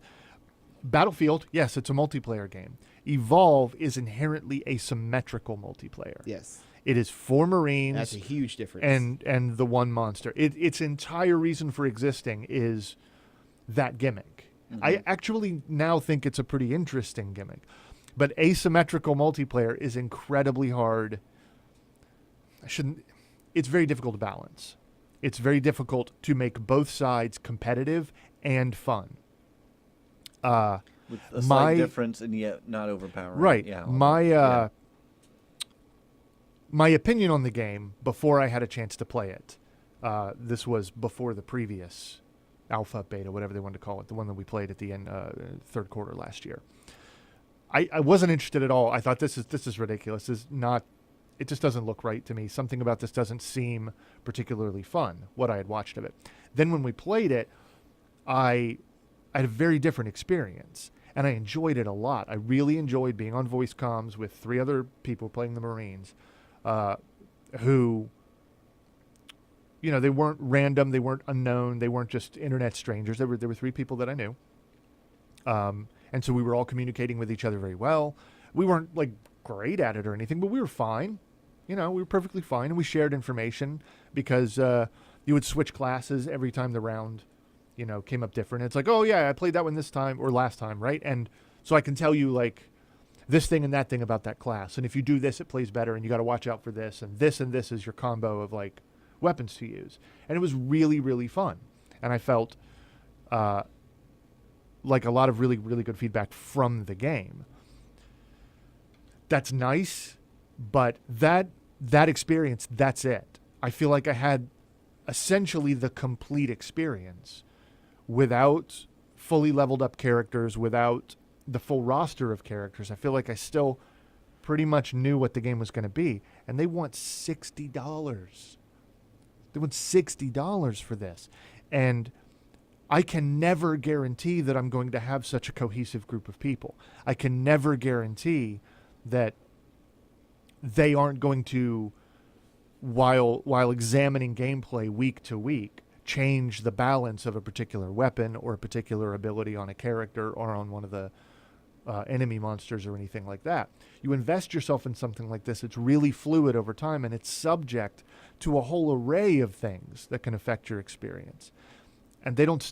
Battlefield, yes, it's a multiplayer game. Evolve is inherently a symmetrical multiplayer.
Yes,
It is 4 Marines
that's a huge difference.
and the one monster. Its entire reason for existing is that gimmick. I actually now think it's a pretty interesting gimmick. But asymmetrical multiplayer is incredibly hard. It's very difficult to balance. It's very difficult to make both sides competitive and fun.
With a slight difference and yet not overpowering.
Right.
Yeah.
My opinion on the game before I had a chance to play it, this was before the previous alpha, beta, whatever they wanted to call it, the one that we played at the end, third quarter last year. I wasn't interested at all. I thought this is ridiculous. It just doesn't look right to me. Something about this doesn't seem particularly fun, what I had watched of it. Then when we played it, I had a very different experience, and I enjoyed it a lot. I really enjoyed being on voice comms with 3 other people playing the Marines, who, they weren't random, they weren't unknown, they weren't just internet strangers. There were 3 people that I knew, and so we were all communicating with each other very well. We weren't like great at it or anything, but we were fine. We were perfectly fine, and we shared information because you would switch classes every time the round came up different. It's like, oh yeah, I played that one this time or last time, right? And so I can tell you like this thing and that thing about that class. And if you do this, it plays better, and you got to watch out for this. And this is your combo of like weapons to use. And it was really, really fun. And I felt like a lot of really, really good feedback from the game. That's nice, but that experience, that's it. I feel like I had essentially the complete experience without fully leveled up characters, without the full roster of characters. I feel like I still pretty much knew what the game was going to be, and they want $60. They want $60 for this. And I can never guarantee that I'm going to have such a cohesive group of people. I can never guarantee that they aren't going to, while examining gameplay week to week, change the balance of a particular weapon or a particular ability on a character or on one of the enemy monsters or anything like that. You invest yourself in something like this, it's really fluid over time, and it's subject to a whole array of things that can affect your experience. And they don't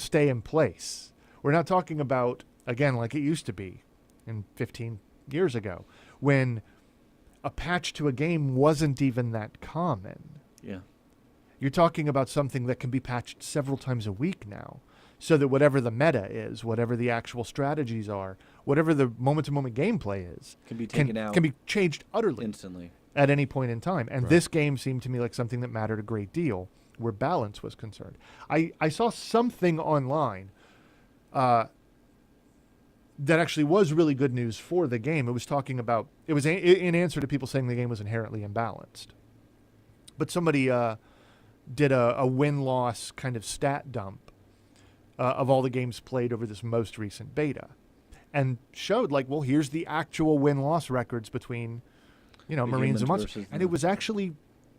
stay in place. We're not talking about, again, like it used to be in 15 years ago, when a patch to a game wasn't even that common.
Yeah.
You're talking about something that can be patched several times a week now, so that whatever the meta is, whatever the actual strategies are, whatever the moment-to-moment gameplay is,
Can be taken out.
Can be changed utterly
Instantly.
at any point in time. And
Right.
this game seemed to me like something that mattered a great deal, where balance was concerned. I saw something online that actually was really good news for the game. It was talking about, it was in answer to people saying the game was inherently imbalanced. But somebody did a win-loss kind of stat dump of all the games played over this most recent beta, and showed like, well, here's the actual win-loss records between, Marines and monsters. And it was actually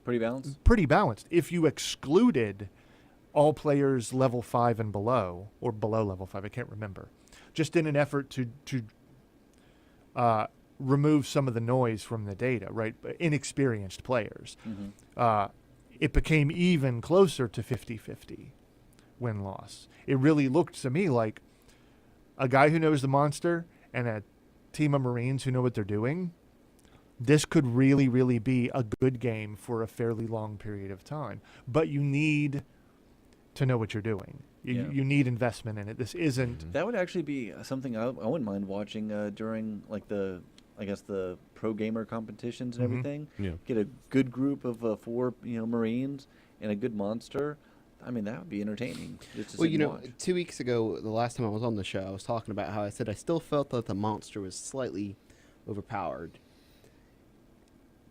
Pretty balanced?
pretty balanced. If you excluded all players level 5 and below, or below level 5, I can't remember, just in an effort to remove some of the noise from the data, right? Inexperienced players. It became even closer to 50-50 win-loss. It really looked to me like a guy who knows the monster and a team of Marines who know what they're doing. This could really, really be a good game for a fairly long period of time. But you need to know what you're doing. You need investment in it. This isn't...
That would actually be something I wouldn't mind watching during like the pro gamer competitions and everything.
Yeah.
Get a good group of 4 Marines and a good monster. I mean, that would be entertaining. Just to sit and watch.
2 weeks ago, the last time I was on the show, I was talking about how I said I still felt that the monster was slightly overpowered,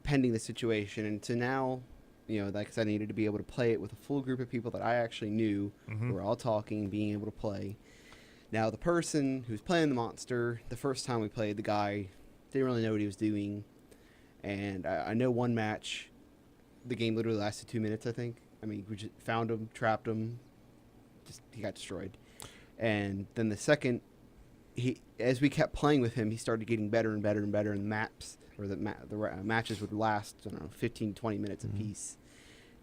pending the situation. And so now, like I said, I needed to be able to play it with a full group of people that I actually knew,
Mhm.
who were all talking, being able to play. Now, the person who's playing the monster, the first time we played, the guy didn't really know what he was doing. And I know one match, the game literally lasted 2 minutes, I think. I mean, we just found him, trapped him, he got destroyed. And then the second, as we kept playing with him, he started getting better and better and better, and the maps, or the matches would last, I don't know, 15, 20 minutes apiece,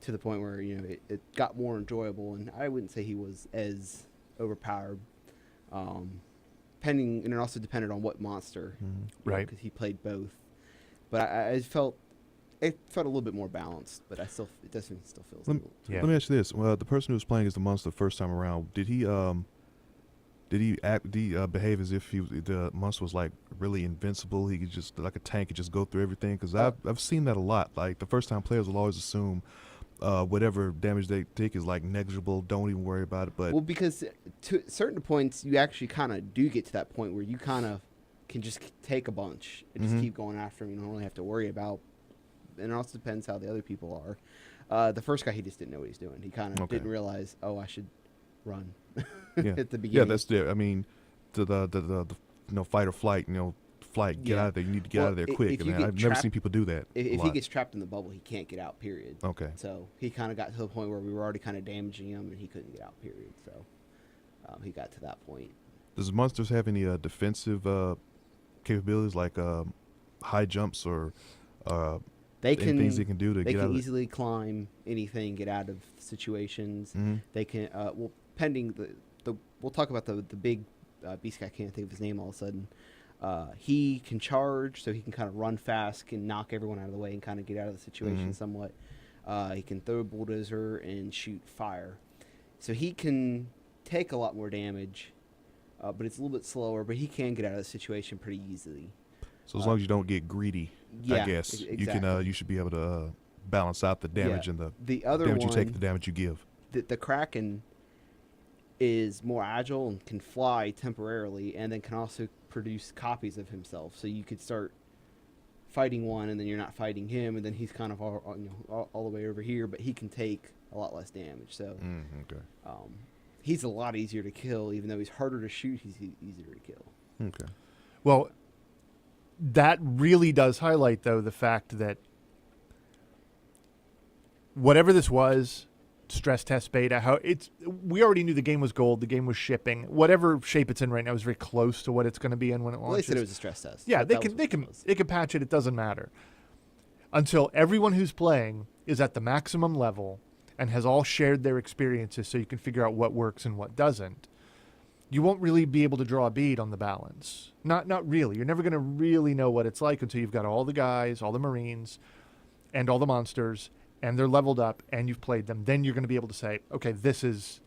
to the point where, it got more enjoyable. And I wouldn't say he was as overpowered. And it also depended on what monster,
Right?
Because he played both. But I felt it felt a little bit more balanced. But it definitely still feels.
Yeah.
Let me ask you this: well, the person who was playing as the monster the first time around, did he behave as if the monster was like really invincible? He could just, like a tank, could just go through everything? Because I've seen that a lot. Like, the first time players will always assume whatever damage they take is like negligible. Don't even worry about it. But
because to certain points, you actually kind of do get to that point where you kind of can just take a bunch and just keep going after him. You don't really have to worry about. And it also depends how the other people are. The first guy, he just didn't know what he's doing. He kind of didn't realize, I should run at the beginning.
Yeah, that's it. I mean, the fight or flight, flight, get out of there. You need to get out of there quick. And I've never seen people do that.
If he gets trapped in the bubble, he can't get out, period.
Okay.
So he kind of got to the point where we were already kind of damaging him, and he couldn't get out, period. So he got to that point.
Does monsters have any defensive capabilities, like high jumps or things they can do to get out of it?
They can easily climb anything, get out of situations. They can, pending we'll talk about the big beast guy. I can't think of his name all of a sudden. He can charge, so he can kind of run fast, can knock everyone out of the way and kind of get out of the situation somewhat. He can throw a bulldozer and shoot fire. So he can take a lot more damage, but it's a little bit slower, but he can get out of the situation pretty easily.
So as long as you don't get greedy, I guess,
exactly.
you should be able to balance out the damage and
the other
damage
one,
you take, the damage you give.
The Kraken is more agile and can fly temporarily, and then can also produce copies of himself. So you could start fighting one, and then you're not fighting him, and then he's kind of all the way over here, but he can take a lot less damage. So he's a lot easier to kill, even though he's harder to shoot. He's easier to kill.
Okay.
Well, that really does highlight, though, the fact that whatever this was, stress test beta, we already knew the game was gold, the game was shipping. Whatever shape it's in right now is very close to what it's going to be in when it launches.
Well, they said it was a stress test.
Yeah, they can patch it. It doesn't matter until everyone who's playing is at the maximum level and has all shared their experiences, so you can figure out what works and what doesn't. You won't really be able to draw a bead on the balance. Not really. You're never going to really know what it's like until you've got all the guys, all the Marines, and all the monsters, and they're leveled up, and you've played them. Then you're going to be able to say, okay, this is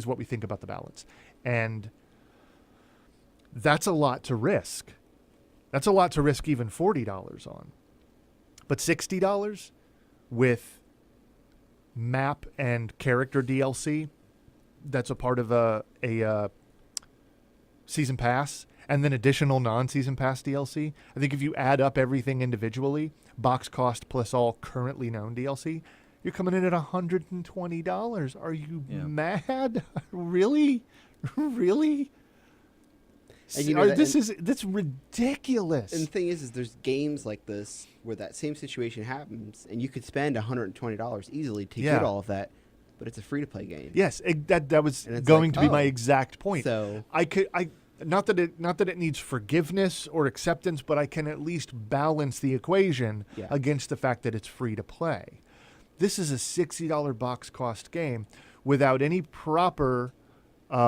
what we think about the balance. And that's a lot to risk. That's a lot to risk even $40 on. But $60 with map and character DLC, that's a part of a season pass, and then additional non-season pass DLC. I think if you add up everything individually, box cost plus all currently known DLC, you're coming in at $120. Are you mad? Really? Really?
And
that's ridiculous.
And the thing is there's games like this where that same situation happens, and you could spend $120 easily to get all of that. But it's a free-to-play game.
Yes, that was going to be my exact point.
So
not that it needs forgiveness or acceptance, but I can at least balance the equation against the fact that it's free to play. This is a $60 box cost game without any proper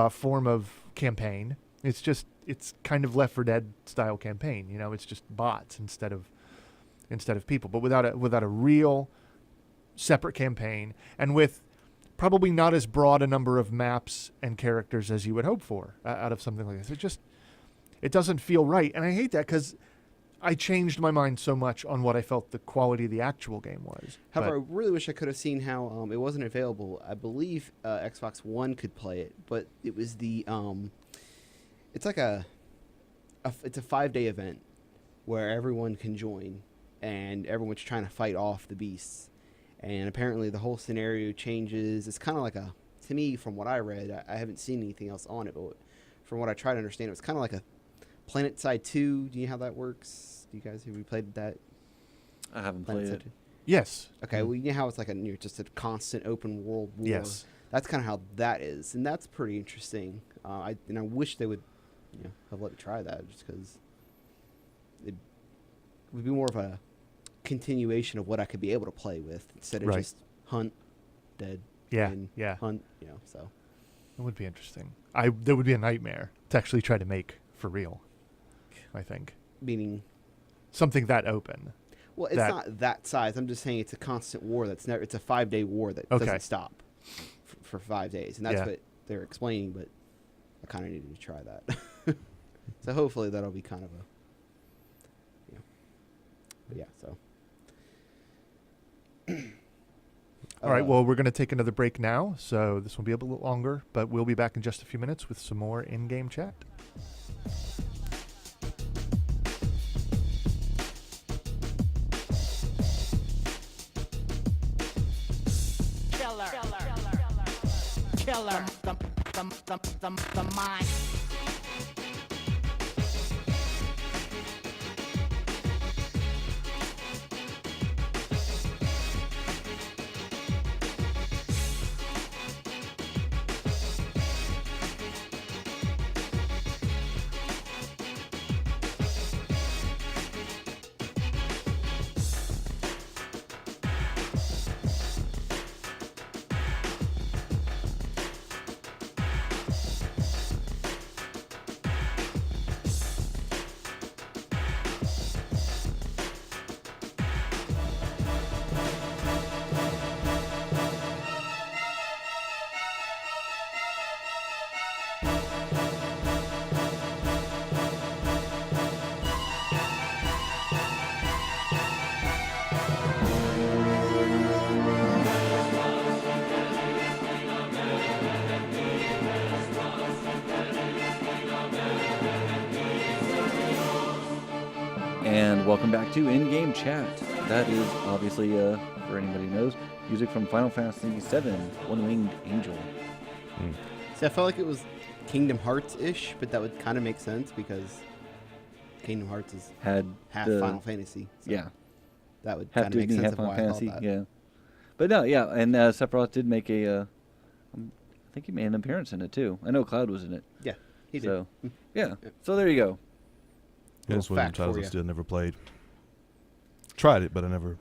form of campaign. It's kind of Left 4 Dead style campaign. It's just bots instead of people, but without a real separate campaign, and with probably not as broad a number of maps and characters as you would hope for out of something like this. It doesn't feel right. And I hate that because I changed my mind so much on what I felt the quality of the actual game was.
However, I really wish I could have seen how it wasn't available. I believe Xbox One could play it, but it was it's like it's a 5-day event where everyone can join. and everyone's trying to fight off the beasts. And apparently the whole scenario changes. It's kind of like to me, from what I read, I haven't seen anything else on it, but from what I try to understand, it was kind of like a Planet Side 2. Do you know how that works? Do you guys, have you played that?
I haven't
Planet
played
Side
it.
2?
Yes.
Okay, well, you know how it's like just a constant open world war?
Yes.
That's kind of how that is, and that's pretty interesting. I wish they would, have let me try that, just because it would be more of a continuation of what I could be able to play with instead of
Right.
just hunt, dead,
Yeah,
and
yeah.
hunt. So
It would be interesting. That would be a nightmare to actually try to make for real, I think.
meaning,
Something that open.
well, it's not that size. I'm just saying it's a constant war. It's a 5-day war that
Okay.
doesn't stop for 5 days, and that's
Yeah.
what they're explaining. But I kind of needed to try that. So hopefully that'll be kind of but yeah. So.
All right, well, we're going to take another break now, so this will be a little longer, but we'll be back in just a few minutes with some more in-game chat.
Killer. The mind.
And welcome back to In-Game Chat. That is obviously, for anybody who knows, music from Final Fantasy VII, One-Winged Angel.
See, I felt like it was Kingdom Hearts-ish, but that would kind of make sense because Kingdom Hearts is
Had
half
the,
Final Fantasy. So
yeah,
that would
half
kind of make
Disney,
sense
half
of
Final
why
Fantasy,
I thought that.
yeah. But no, yeah, and Sephiroth did make I think he made an appearance in it too. I know Cloud was in it.
Yeah, he did.
So, yeah. So there you go.
Yeah, it's
Little
one of
fact
the titles
for
I
ya.
still never played. Tried it, but I never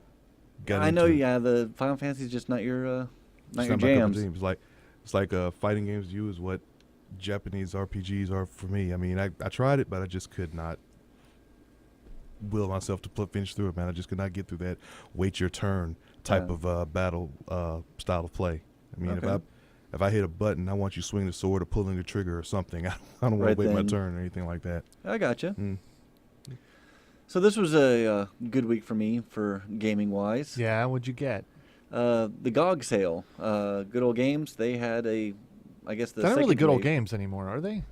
got
I
into
know,
it.
yeah, the Final Fantasy is just not your
It's
not your
not my cup of
jams.
tea. It's like fighting games to you is what Japanese RPGs are for me. I mean, I tried it, but I just could not will myself to finish through it, man. I just could not get through that wait your turn type
Yeah.
of battle style of play. I mean,
Okay.
if I hit a button, I want you swinging the sword or pulling the trigger or something. I don't want
Right
to wait my
then.
turn or anything like that.
I gotcha.
Mm.
So this was a good week for me for gaming wise.
Yeah, what'd you get?
The GOG sale, Good Old Games. They had I guess the
They're not really
second
good old
wave.
games anymore, are they?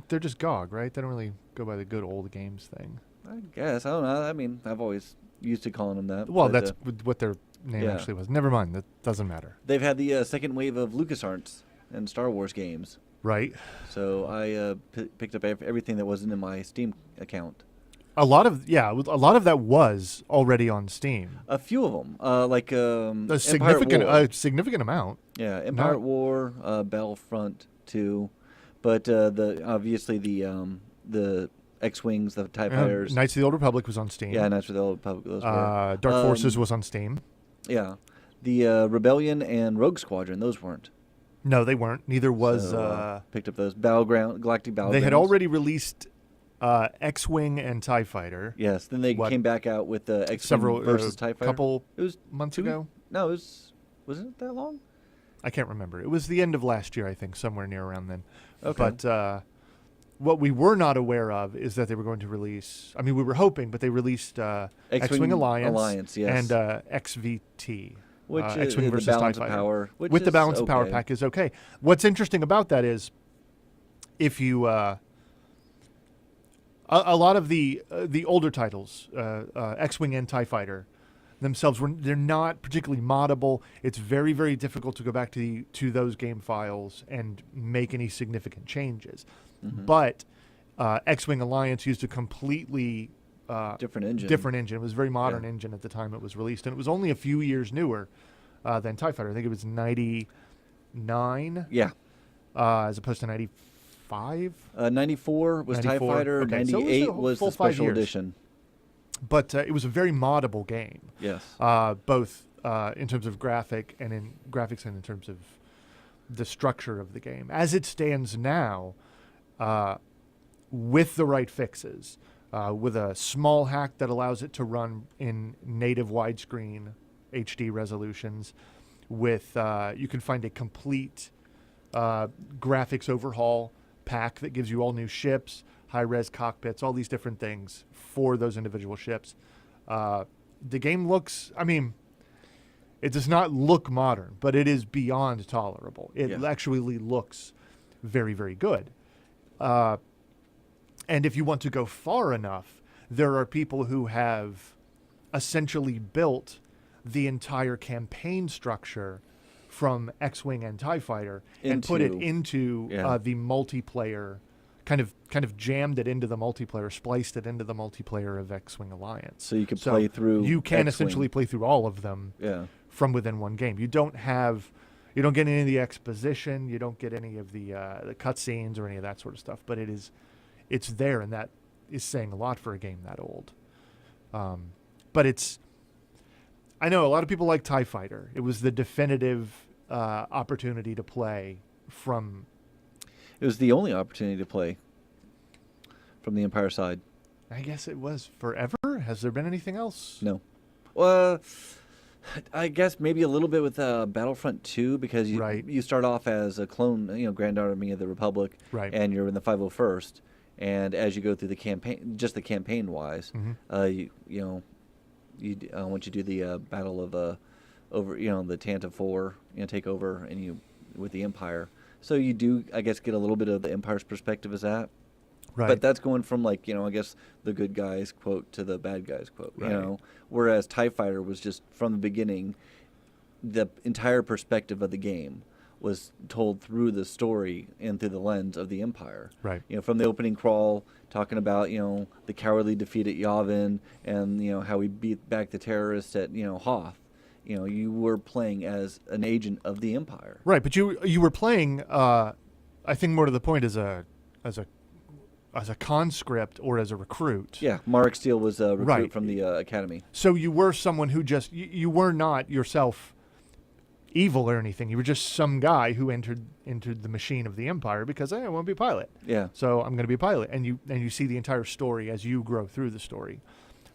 They're just GOG, right? They don't really go by the good old games thing.
I guess I don't know. I mean, I've always used to calling them that.
Well,
but,
that's what their name
yeah.
actually was. Never mind. That doesn't matter.
they've had the second wave of LucasArts and Star Wars games.
Right.
So I picked up everything that wasn't in my Steam account.
A lot of that was already on Steam.
A few of them, like
A
Empire
significant
at War.
significant amount.
Yeah, Empire
Not-
at War, Battlefront 2, but obviously the X-wings, the TIE fighters.
Knights of the Old Republic was on Steam.
Yeah, and that's where the old public those were.
Dark Forces was on Steam.
Yeah, the Rebellion and Rogue Squadron, those weren't.
No, they weren't. Neither was.
So, picked up those Galactic Battlegrounds.
They had already released X-wing and TIE Fighter
Yes, then they
What?
came back out with the X-Wing
several
versus TIE Fighter.
couple
It was
months
2
ago.
No, wasn't it that long?
I can't remember. It was the end of last year, I think, somewhere near around then.
Okay.
But what we were not aware of is that they were going to release. I mean, we were hoping, but they released X-Wing Alliance,
yes.
and XVT.
Which
X-Wing
the
versus
balance
TIE
of
Fighter.
power. Which
With the
is
balance of power
okay.
pack is okay. What's interesting about that is if you A lot of the older titles, X-Wing and TIE Fighter, themselves they're not particularly moddable. It's very, very difficult to go back to those game files and make any significant changes. But X-Wing Alliance used a completely
Different engine.
It was a very modern engine at the time it was released, and it was only a few years newer than TIE Fighter. I think it was 99.
Yeah.
As opposed to 95.
94 was TIE
94.
Fighter.
Okay, so it was
98
a
was
full
the
5
special
years.
edition.
But it was a very moddable game.
Yes.
Both in terms of graphics and in terms of the structure of the game. As it stands now, with the right fixes, with a small hack that allows it to run in native widescreen HD resolutions, with you can find a complete graphics overhaul pack that gives you all new ships, high-res cockpits, all these different things for those individual ships. The game looks, it does not look modern, but it is beyond tolerable. It actually looks very, very good. And if you want to go far enough, there are people who have essentially built the entire campaign structure from X-Wing and TIE Fighter and put it into the multiplayer, kind of jammed it into the multiplayer, spliced it into the multiplayer of X-Wing Alliance.
So you can play through
You can
X-Wing.
essentially play through all of them from within one game. You don't get any of the exposition, you don't get any of the cutscenes or any of that sort of stuff, but it's there, and that is saying a lot for a game that old. But I know a lot of people like TIE Fighter. It was the definitive opportunity to play from...
It was the only opportunity to play from the Empire side.
I guess it was forever? Has there been anything else?
No. Well, I guess maybe a little bit with Battlefront 2, because you start off as a clone, Grand Army of the Republic, and you're in the 501st. And as you go through the campaign, just the campaign-wise, once you do the battle of over, the Tanta 4, take over with the Empire. So you do, I guess, get a little bit of the Empire's perspective as that.
Right.
But that's going from I guess the good guys quote to the bad guys quote.
Right.
Whereas TIE Fighter was just from the beginning, the entire perspective of the game was told through the story and through the lens of the Empire.
Right.
From the opening crawl, talking about the cowardly defeat at Yavin, and how we beat back the terrorists at Hoth. You were playing as an agent of the Empire.
Right, but you were playing. I think more to the point as a conscript or as a recruit.
Yeah, Marek Steele was a recruit from the academy.
So you were someone who just you were not yourself evil or anything. You were just some guy who entered the machine of the Empire because I want to be a pilot.
Yeah.
So I'm going to be a pilot, and you see the entire story as you grow through the story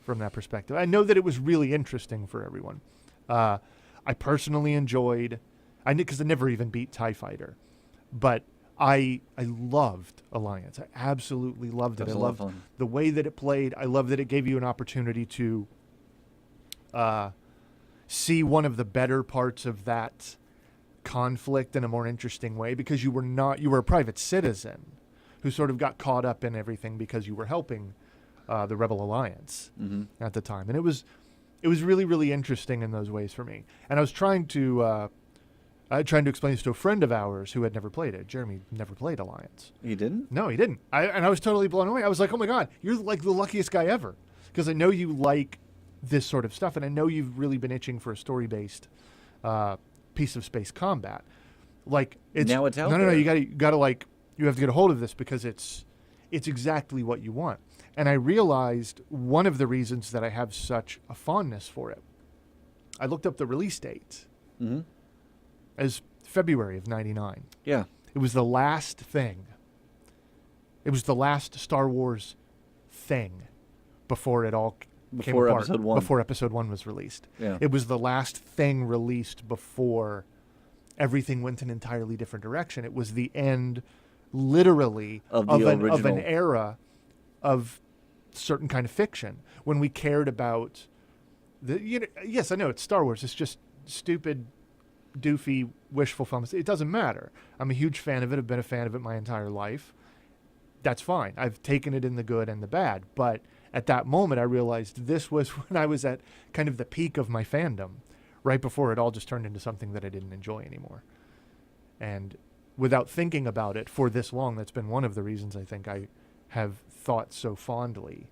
from that perspective. I know that it was really interesting for everyone. I personally enjoyed, because I never even beat TIE Fighter, but I loved Alliance. I absolutely loved it.
That was
I
a lot
loved
of fun.
the way that it played. I loved that it gave you an opportunity to see one of the better parts of that conflict in a more interesting way, because you were a private citizen who sort of got caught up in everything because you were helping the Rebel Alliance at the time. And it was really, really interesting in those ways for me. And I was trying to explain this to a friend of ours who had never played it. Jeremy never played Alliance.
He didn't?
No, he didn't. And I was totally blown away. I was like, oh my God, you're like the luckiest guy ever. Because I know you like this sort of stuff, and I know you've really been itching for a story-based piece of space combat. Like
Now it's out
No,
there.
you have to get a hold of this because it's exactly what you want. And I realized one of the reasons that I have such a fondness for it. I looked up the release date as February of '99.
Yeah.
It was the last thing. It was the last Star Wars thing before it all came
Before
apart.
Episode 1.
Before Episode 1 was released.
Yeah.
It was the last thing released before everything went an entirely different direction. It was the end, literally,
Of the
of an
original.
era of certain kind of fiction, when we cared about yes, I know it's Star Wars. It's just stupid, doofy, wish fulfillment. It doesn't matter. I'm a huge fan of it. I've been a fan of it my entire life. that's fine. I've taken it in the good and the bad. But at that moment, I realized this was when I was at kind of the peak of my fandom, right before it all just turned into something that I didn't enjoy anymore. And without thinking about it for this long, that's been one of the reasons I think I have thought so fondly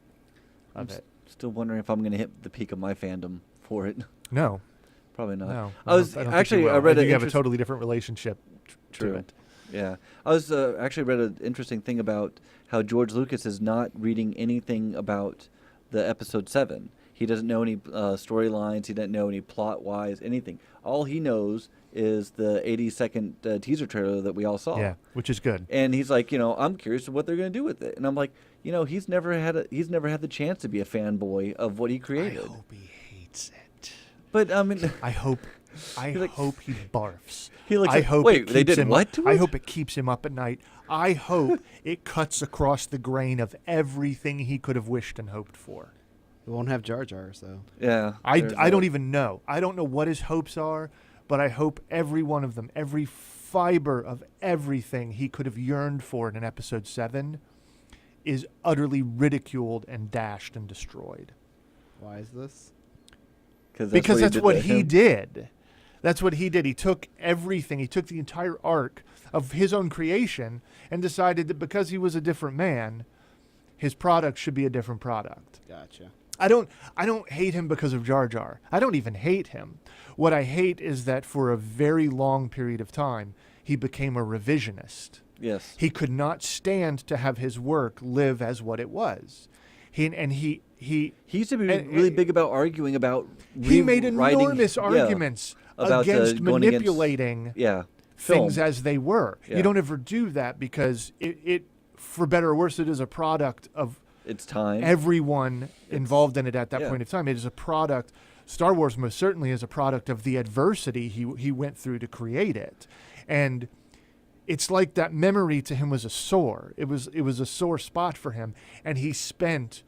of it.
Still wondering if I'm going to hit the peak of my fandom for it.
No.
Probably not.
No.
I was
don't think
actually
you will.
I read
think
an
you have a totally different relationship
True.
to it.
Yeah, I was actually read an interesting thing about how George Lucas is not reading anything about the episode 7. He doesn't know any storylines. He doesn't know any plot-wise anything. All he knows is the 80-second teaser trailer that we all saw.
Yeah, which is good.
And he's like, I'm curious what they're going to do with it. And I'm like, he's never had the chance to be a fanboy of what he created.
I hope he hates it.
But I mean,
I hope
like-
hope he barfs.
He looks
I
like,
hope
wait,
it
they
keeps
did
him,
what to
I
it?
hope it keeps him up at night. I hope it cuts across the grain of everything he could have wished and hoped for.
It won't have Jar Jar, so.
Yeah.
I
there's
don't
that.
even know. I don't know what his hopes are, but I hope every one of them, every fiber of everything he could have yearned for in an episode 7 is utterly ridiculed and dashed and destroyed.
Why is this?
Because that's what
to
he
him.
did. That's what he did. He took everything. He took the entire arc of his own creation and decided that because he was a different man, his product should be a different product.
Gotcha.
I don't hate him because of Jar Jar. I don't even hate him. What I hate is that for a very long period of time, he became a revisionist.
Yes.
He could not stand to have his work live as what it was. He
used to be
and-
really big about arguing about
he made
rewriting-
enormous arguments
about,
against
going against-
manipulating
film.
things as they were.
Yeah.
You don't ever do that because it, for better or worse, it is a product of
It's time.
everyone involved in it at that
yeah.
point in time. It is a product. Star Wars most certainly is a product of the adversity he went through to create it, and it's like that memory to him was a sore. It was a sore spot for him, and he spent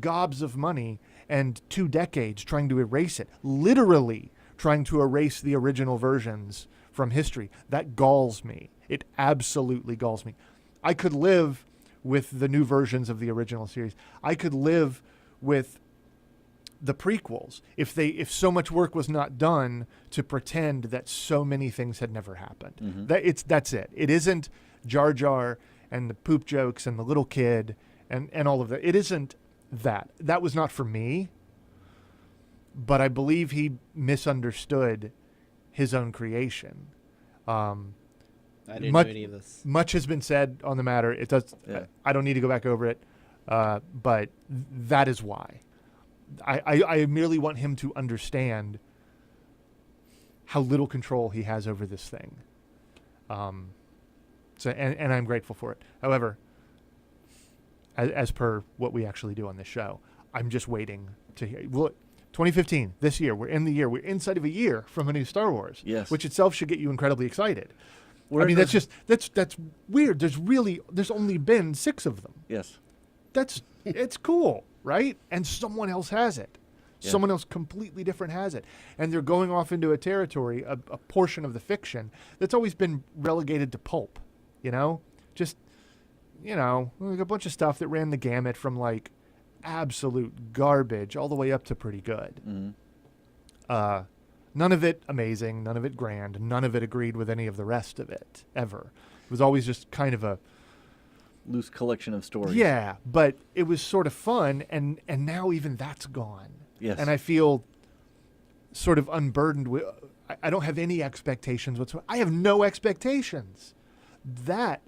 gobs of money and 2 decades trying to erase it, literally trying to erase the original versions from history. That galls me. It absolutely galls me. I could live with the new versions of the original series. I could live with the prequels if so much work was not done to pretend that so many things had never happened.
Mm-hmm.
That's it. It isn't Jar Jar and the poop jokes and the little kid and all of that. It isn't that. That was not for me. But I believe he misunderstood his own creation.
I didn't
Much-
know any of this.
Much has been said on the matter. It does.
Yeah.
I don't need to go back over it, but that is why. I merely want him to understand how little control he has over this thing. So and I'm grateful for it. However, as per what we actually do on this show, I'm just waiting to hear. Well, 2015, this year, we're inside of a year from a new Star Wars.
Yes.
Which itself should get you incredibly excited.
We're
I
in
mean,
the-
that's weird. There's only been 6 of them.
Yes.
It's cool, right? And someone else has it.
Yeah.
Someone else completely different has it. And they're going off into a territory, a portion of the fiction that's always been relegated to pulp, Just, like a bunch of stuff that ran the gamut from like absolute garbage all the way up to pretty good.
Mm-hmm.
None of it amazing, none of it grand, none of it agreed with any of the rest of it, ever. It was always just kind of a
Loose collection of stories.
yeah, but it was sort of fun, and now even that's gone.
Yes.
And I feel sort of unburdened with. I don't have any expectations whatsoever. I have no expectations. That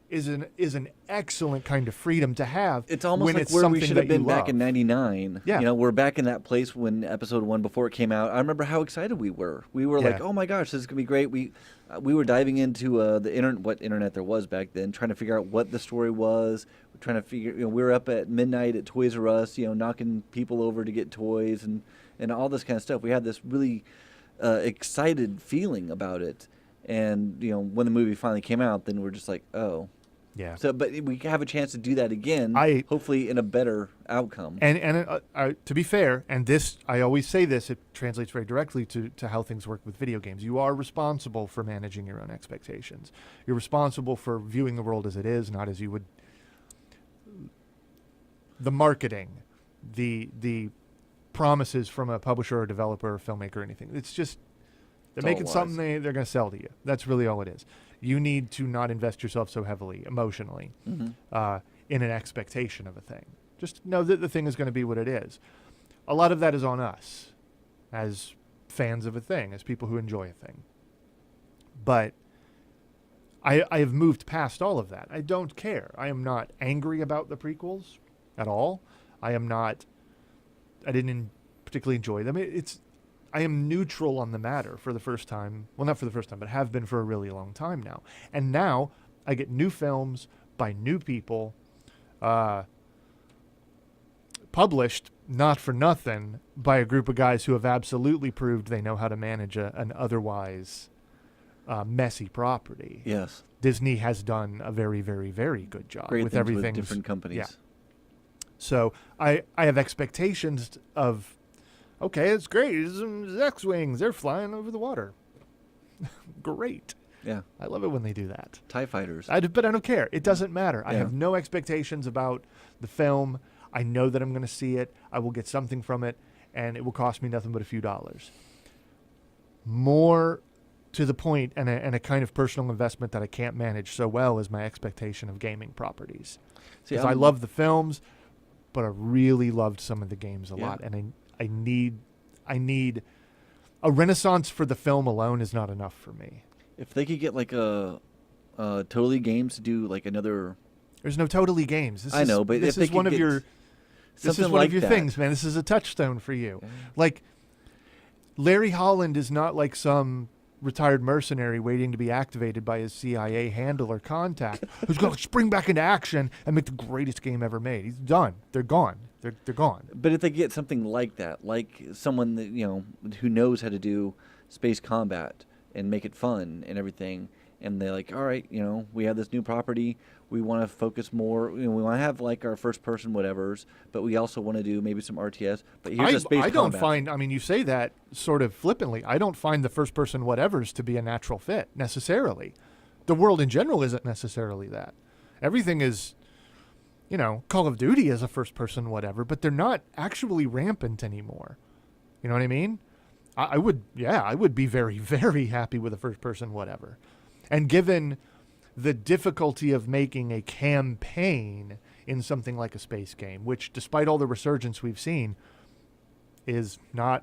is an excellent kind of freedom to have.
It's almost
when
like
it's
where we
something
should have
that you
been back
love.
in '99.
Yeah.
We're back in that place when episode 1 before it came out. I remember how excited we were. We were like,
Yeah.
"Oh my gosh, this is gonna be great." We were diving into the internet, what internet there was back then, trying to figure out what the story was. We're trying to figure. We were up at midnight at Toys R Us, knocking people over to get toys and all this kind of stuff. We had this really excited feeling about it, and when the movie finally came out, then we're just like, "Oh."
Yeah.
So, but we have a chance to do that again, hopefully in a better outcome.
And to be fair, and this, I always say this, it translates very directly to how things work with video games. You are responsible for managing your own expectations. You're responsible for viewing the world as it is, not as you would the marketing, the promises from a publisher or developer or filmmaker or anything. It's just they're
It's all
making something
lies.
they're going to sell to you. That's really all it is. You need to not invest yourself so heavily emotionally in an expectation of a thing. Just know that the thing is going to be what it is. A lot of that is on us as fans of a thing, as people who enjoy a thing. But I have moved past all of that. I don't care. I am not angry about the prequels at all. I didn't particularly enjoy them. I am neutral on the matter for the first time. Well, not for the first time, but have been for a really long time now. And now I get new films by new people, published, not for nothing, by a group of guys who have absolutely proved they know how to manage an otherwise messy property.
Yes.
Disney has done a very, very, very good job
Great
with
things
everything.
with different companies.
Yeah. So I have expectations of, okay, it's great. It's X-Wings. They're flying over the water. Great.
Yeah.
I love it when they do that.
TIE fighters.
But I don't care. It doesn't matter. I
Yeah.
have no expectations about the film. I know that I'm going to see it. I will get something from it, and it will cost me nothing but a few dollars. More to the point, and a kind of personal investment that I can't manage so well is my expectation of gaming properties.
See,
Because I love the films, but I really loved some of the games a lot, and I need a renaissance for the film alone is not enough for me.
If they could get like a Totally Games to do like another.
There's no Totally Games.
I know, but
this
if they
is one
could
of
get
your this is
something
one
like
of your
that.
things, man. This is a touchstone for you.
Yeah.
Like Larry Holland is not like some retired mercenary waiting to be activated by his CIA handler contact who's going to spring back into action and make the greatest game ever made. He's done. They're gone. They're gone.
But if they get something like that, like someone that who knows how to do space combat and make it fun and everything, and they're like, all right, we have this new property, we want to focus more, we want to have like our first person whatevers, but we also want to do maybe some RTS. But here's a space
I don't
combat.
find. I mean, you say that sort of flippantly. I don't find the first person whatevers to be a natural fit necessarily. The world in general isn't necessarily that. Everything is, Call of Duty is a first person whatever, but they're not actually rampant anymore. You know what I mean? I would be very, very happy with a first person whatever. And given the difficulty of making a campaign in something like a space game, which despite all the resurgence we've seen, it's not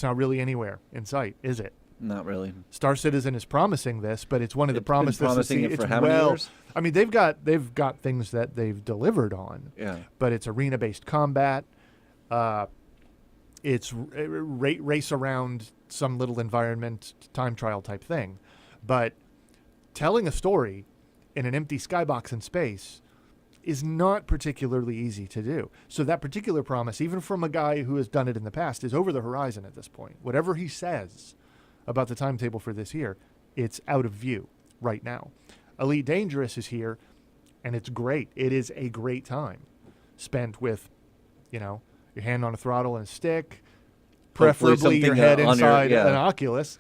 really anywhere in sight, is it?
Not really.
Star Citizen is promising this, but it's one of the
It's been
promises.
promising it for how many years?
I mean, they've got things that they've delivered on.
Yeah.
But it's arena-based combat. It's race around some little environment, time trial type thing. But telling a story in an empty skybox in space is not particularly easy to do. So that particular promise, even from a guy who has done it in the past, is over the horizon at this point. Whatever he says about the timetable for this year, it's out of view right now. Elite Dangerous is here, and it's great. It is a great time spent with, your hand on a throttle and a stick,
Hopefully
preferably your
something,
head
on your-
inside
yeah.
an Oculus,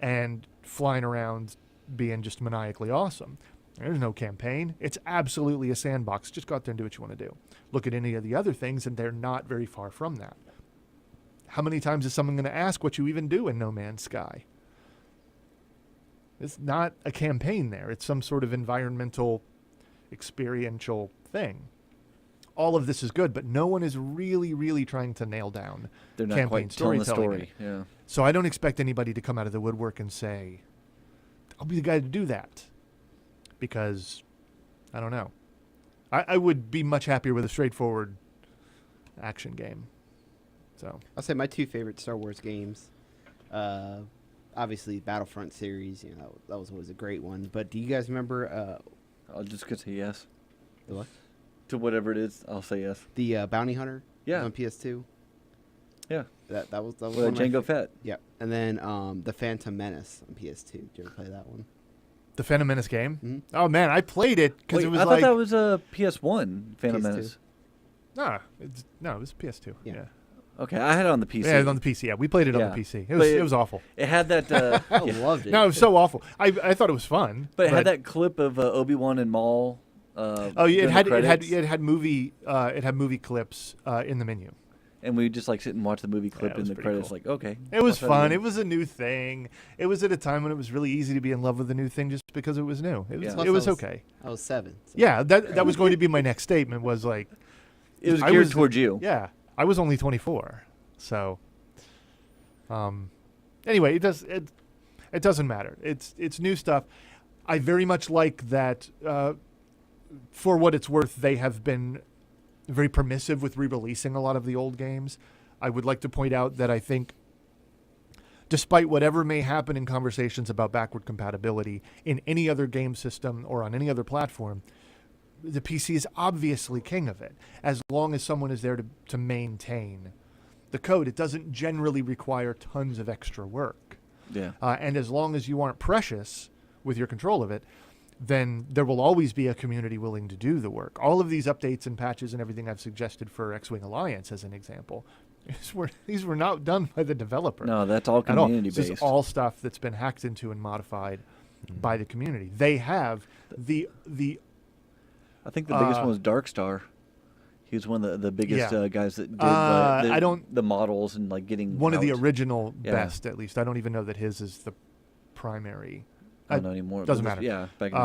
and flying around being just maniacally awesome. There's no campaign. It's absolutely a sandbox. Just go out there and do what you want to do. Look at any of the other things, and they're not very far from that. How many times is someone going to ask what you even do in No Man's Sky? It's not a campaign there. It's some sort of environmental, experiential thing. All of this is good, but no one is really, really trying to nail down
They're not
campaign
quite telling the
storytelling.
story. Yeah.
So I don't expect anybody to come out of the woodwork and say, I'll be the guy to do that. Because, I don't know. I would be much happier with a straightforward action game. So
I'll say my two favorite Star Wars games. Obviously, Battlefront series. That was always a great one. But do you guys remember
I'll just go say yes.
the what?
To whatever it is, I'll say yes.
The Bounty Hunter?
Yeah.
On PS2.
Yeah.
That was
With
one of my
Jango Fett.
Yeah, and then the Phantom Menace on PS2. Did you ever play that one?
the Phantom Menace game.
Mhm.
Oh man, I played it because
Wait,
it was
I
like
thought that was a PS1 Phantom
PS2.
Menace.
no, it was PS2.
Yeah.
Yeah.
Okay, I had it on the PC.
Yeah, on the PC. Yeah, we played it
Yeah.
on the PC.
But
It was awful.
It had that.
I
yeah.
loved it.
No, it was so awful. I thought it was fun.
But it had that clip of Obi-Wan and Maul
Oh, yeah,
during the credits,
it had movie clips in the menu.
and we just like sit and watch the movie clip
it
in
was
the
pretty
credits.
cool.
Like, okay,
It was
watch that
fun.
again.
It was a new thing. It was at a time when it was really easy to be in love with a new thing just because it was new. It was
Yeah.
Plus,
it was
I
okay.
I was 7. So.
Yeah, that was going to be my next statement. Was like,
It was
I
geared
was-
towards you.
yeah, I was only 24, so. Anyway, it doesn't matter. It's new stuff. I very much like that. For what it's worth, they have been very permissive with re-releasing a lot of the old games. I would like to point out that I think, despite whatever may happen in conversations about backward compatibility in any other game system or on any other platform, the PC is obviously king of it, as long as someone is there to maintain the code. It doesn't generally require tons of extra work.
Yeah.
And as long as you aren't precious with your control of it, then there will always be a community willing to do the work. All of these updates and patches and everything I've suggested for X-Wing Alliance, as an example, these were not done by the developer.
No, that's all
At all.
community
This is
based.
all stuff that's been hacked into and modified by the community. They have the
I think the biggest
uh,
one was Darkstar. He was one of the biggest
Yeah.
guys that did
I don't-
the models and like getting
one of the
out.
original
Yeah.
best, at least. I don't even know that his is the primary.
I don't know anymore.
Doesn't
but
matter.
Yeah, back in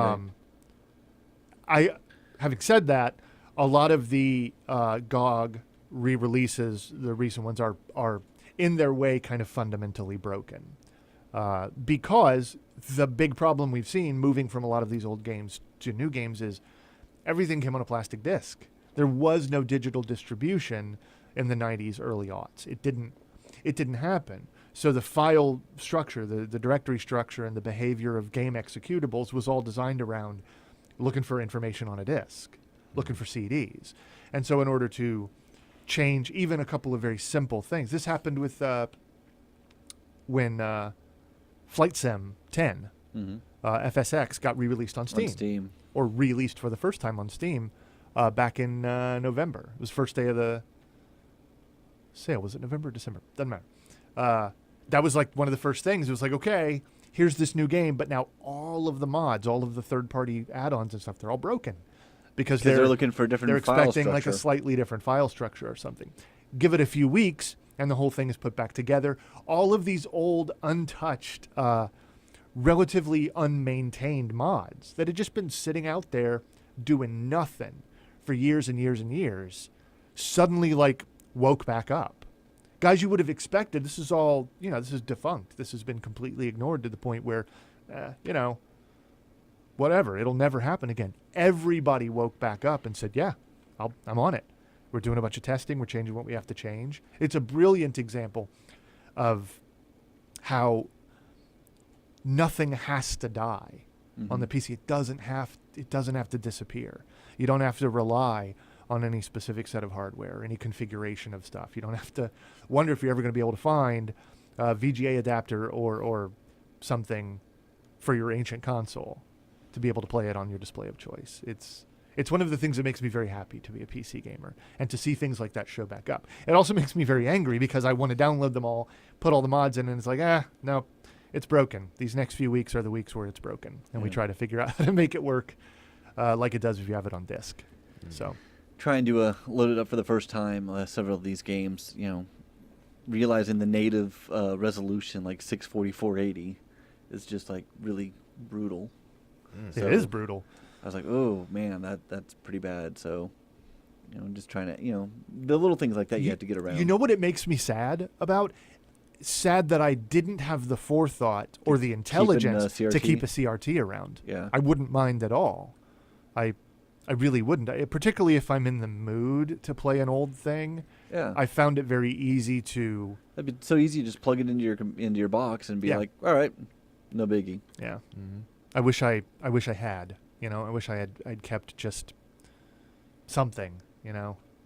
the day.
Having said that, a lot of the GOG re-releases, the recent ones, are in their way kind of fundamentally broken. Because the big problem we've seen moving from a lot of these old games to new games is everything came on a plastic disc. There was no digital distribution in the 90s, early aughts. It didn't happen. So the file structure, the directory structure, and the behavior of game executables was all designed around looking for information on a disk, looking for CDs. And so in order to change even a couple of very simple things, this happened with when Flight Sim 10, FSX, got re-released on Steam.
On Steam.
Or released for the first time on Steam back in November. It was the first day of the sale. Was it November or December? Doesn't matter. That was like one of the first things. It was like, okay, here's this new game, but now all of the mods, all of the third-party add-ons and stuff, they're all broken. Because
they're looking for a different
they're
file
expecting like a
structure.
slightly different file structure or something. Give it a few weeks, and the whole thing is put back together. All of these old, untouched, relatively unmaintained mods that had just been sitting out there doing nothing for years and years and years suddenly like woke back up. Guys you would have expected, this is all, this is defunct. This has been completely ignored to the point where, whatever, it'll never happen again. Everybody woke back up and said, yeah, I'm on it. We're doing a bunch of testing. We're changing what we have to change. It's a brilliant example of how nothing has to die on the PC. It doesn't have to disappear. You don't have to rely on any specific set of hardware, any configuration of stuff. You don't have to wonder if you're ever going to be able to find a VGA adapter or something for your ancient console to be able to play it on your display of choice. It's one of the things that makes me very happy to be a PC gamer and to see things like that show back up. It also makes me very angry because I want to download them all, put all the mods in, and it's like, no, it's broken. These next few weeks are the weeks where it's broken, and we try to figure out how to make it work like it does if you have it on disk. So,
Trying to load it up for the first time, several of these games, realizing the native resolution, like 640-480, is just like really brutal. So
it is brutal.
I was like, oh man, that's pretty bad. So, just trying to, the little things like that you have to get around.
You know what it makes me sad about? Sad that I didn't have the forethought or the intelligence to
CRT?
keep a CRT around.
Yeah.
I wouldn't mind at all. I really wouldn't. Particularly if I'm in the mood to play an old thing.
Yeah.
I found it very easy to.
That'd be so easy to just plug it into your box and be
Yeah.
like, all right, no biggie.
Yeah. I wish I had. I wish I'd kept just something.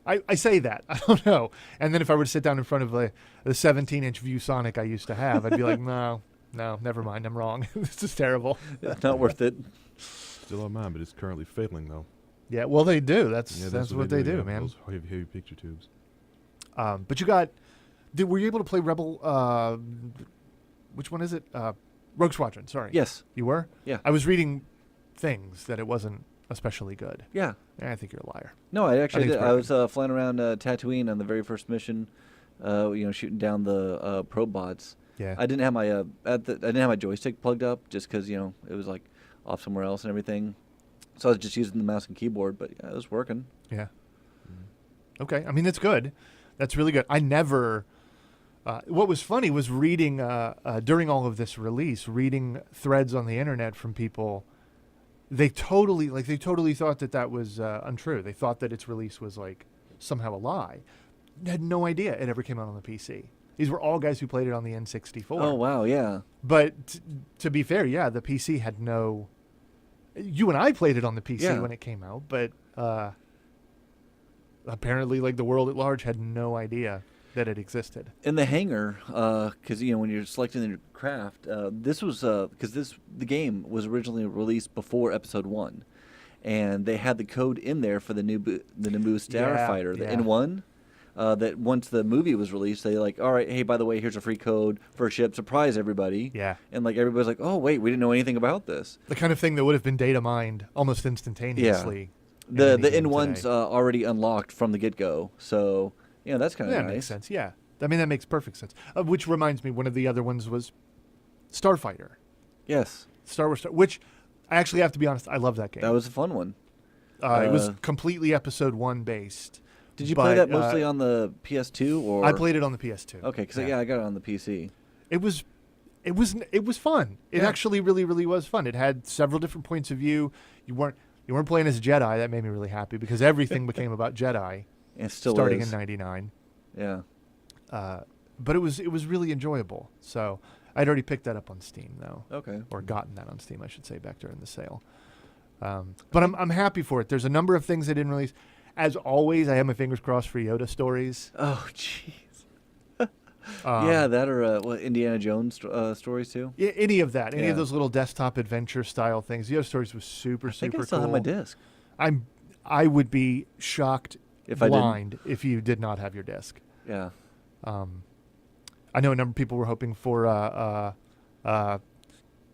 I say that. I don't know. And then if I were to sit down in front of the 17-inch ViewSonic I used to have, I'd be like, no, never mind. I'm wrong. This is terrible.
Not worth it.
Still on mine, but it's currently failing though.
Yeah, well, they do. That's what they do,
yeah,
man.
Those heavy picture tubes.
But you got. Were you able to play Rebel? Which one is it? Rogue Squadron. Sorry.
Yes.
You were.
Yeah.
I was reading things that it wasn't especially good.
Yeah.
I think you're a liar.
No, I actually
think
did.
it's
I was flying around Tatooine on the very first mission, shooting down the probe bots.
Yeah.
I didn't have my I didn't have my joystick plugged up just because it was like off somewhere else and everything. So I was just using the mouse and keyboard, but yeah, it was working.
Yeah. Okay. I mean, that's good. That's really good. I never. What was funny was reading during all of this release, reading threads on the internet from people. They totally thought that was untrue. They thought that its release was like somehow a lie. Had no idea it ever came out on the PC. These were all guys who played it on the N64.
Oh wow, yeah.
But to be fair, yeah, the PC had no. You and I played it on the PC when it came out, but apparently, like the world at large had no idea that it existed.
In the hangar, because when you're selecting your craft, this was because the game was originally released before Episode 1, and they had the code in there for the Naboo Starfighter, the N1. That once the movie was released, they like, all right, hey, by the way, here's a free code for a ship. Surprise everybody.
Yeah.
And like everybody's like, oh wait, we didn't know anything about this.
The kind of thing that would have been data mined almost instantaneously.
Yeah. The N1's already unlocked from the get go, so that's kind of nice.
That makes sense. Yeah. I mean, that makes perfect sense. Which reminds me, one of the other ones was Starfighter.
Yes.
Star Wars, which I actually have to be honest, I love that game.
That was a fun one.
It was completely Episode 1 based.
Did you play that mostly on the PS2 or?
I played it on the PS2.
Okay, because I got it on the PC.
It was fun. It actually really, really was fun. It had several different points of view. You weren't playing as a Jedi. That made me really happy because everything became about Jedi.
It still
starting
is.
in '99.
Yeah.
But it was really enjoyable. So I'd already picked that up on Steam though.
Okay.
Or gotten that on Steam, I should say, back during the sale. But I'm happy for it. There's a number of things they didn't release. As always, I have my fingers crossed for Yoda stories.
Oh, jeez. Yeah, that or Indiana Jones stories too.
Yeah, any of that, any of those little desktop adventure style things. Yoda stories was super
I think
super
I still
cool.
have my disc.
I would be shocked,
if
blind, if you did not have your disc.
Yeah.
I know a number of people were hoping for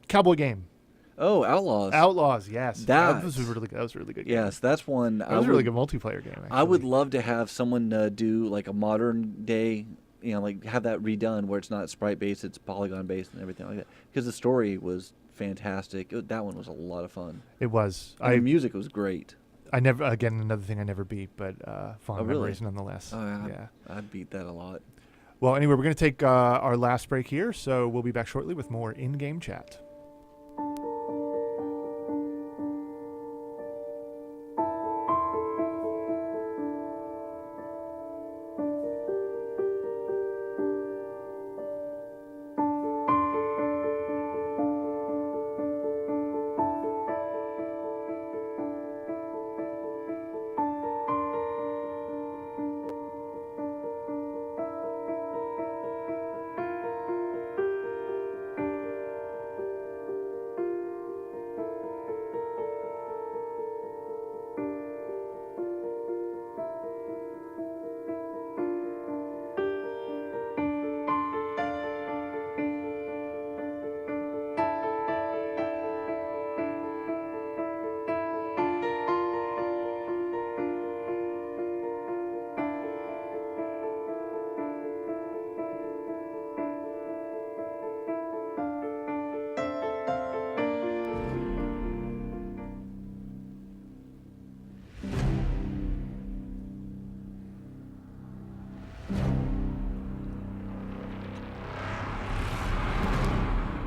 Cowboy Game.
Oh, Outlaws.
Outlaws, yes.
That
was a really good. That was a really good.
Yes, that's one.
That was a really good multiplayer game. Actually.
I would love to have someone do like a modern day, like have that redone where it's not sprite based, it's polygon based and everything like that. Because the story was fantastic. That one was a lot of fun.
It was.
And the music was great.
Again, another thing I never beat, but fond
really?
memories nonetheless.
Oh,
yeah.
I'd beat that a lot.
Well, anyway, we're going to take our last break here, so we'll be back shortly with more in-game chat.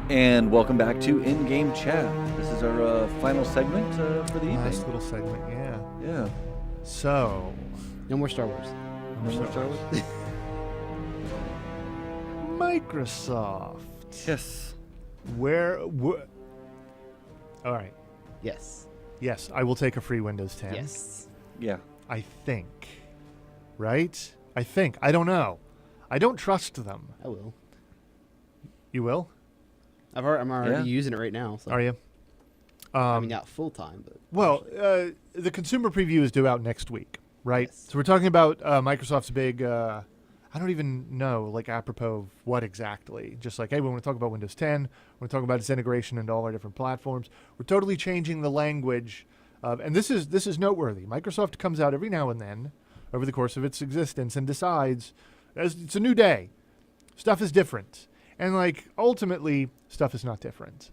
And welcome back to In-Game Chat. This is our final segment for the
Nice
evening.
little segment, yeah.
Yeah.
So,
No more Star Wars.
No more Star Wars?
Microsoft.
Yes.
All right.
Yes.
Yes, I will take a free Windows 10.
Yes.
Yeah.
I think. Right? I think. I don't know. I don't trust them.
I will.
You will?
I'm already using it right now. So.
Are you?
I mean, not full time, but.
Well, the consumer preview is due out next week, right?
Yes.
So we're talking about Microsoft's big, I don't even know, like apropos of what exactly. Just like, hey, we want to talk about Windows 10. We want to talk about its integration into all our different platforms. We're totally changing the language And this is noteworthy. Microsoft comes out every now and then over the course of its existence and decides it's a new day. Stuff is different. And like ultimately, stuff is not different,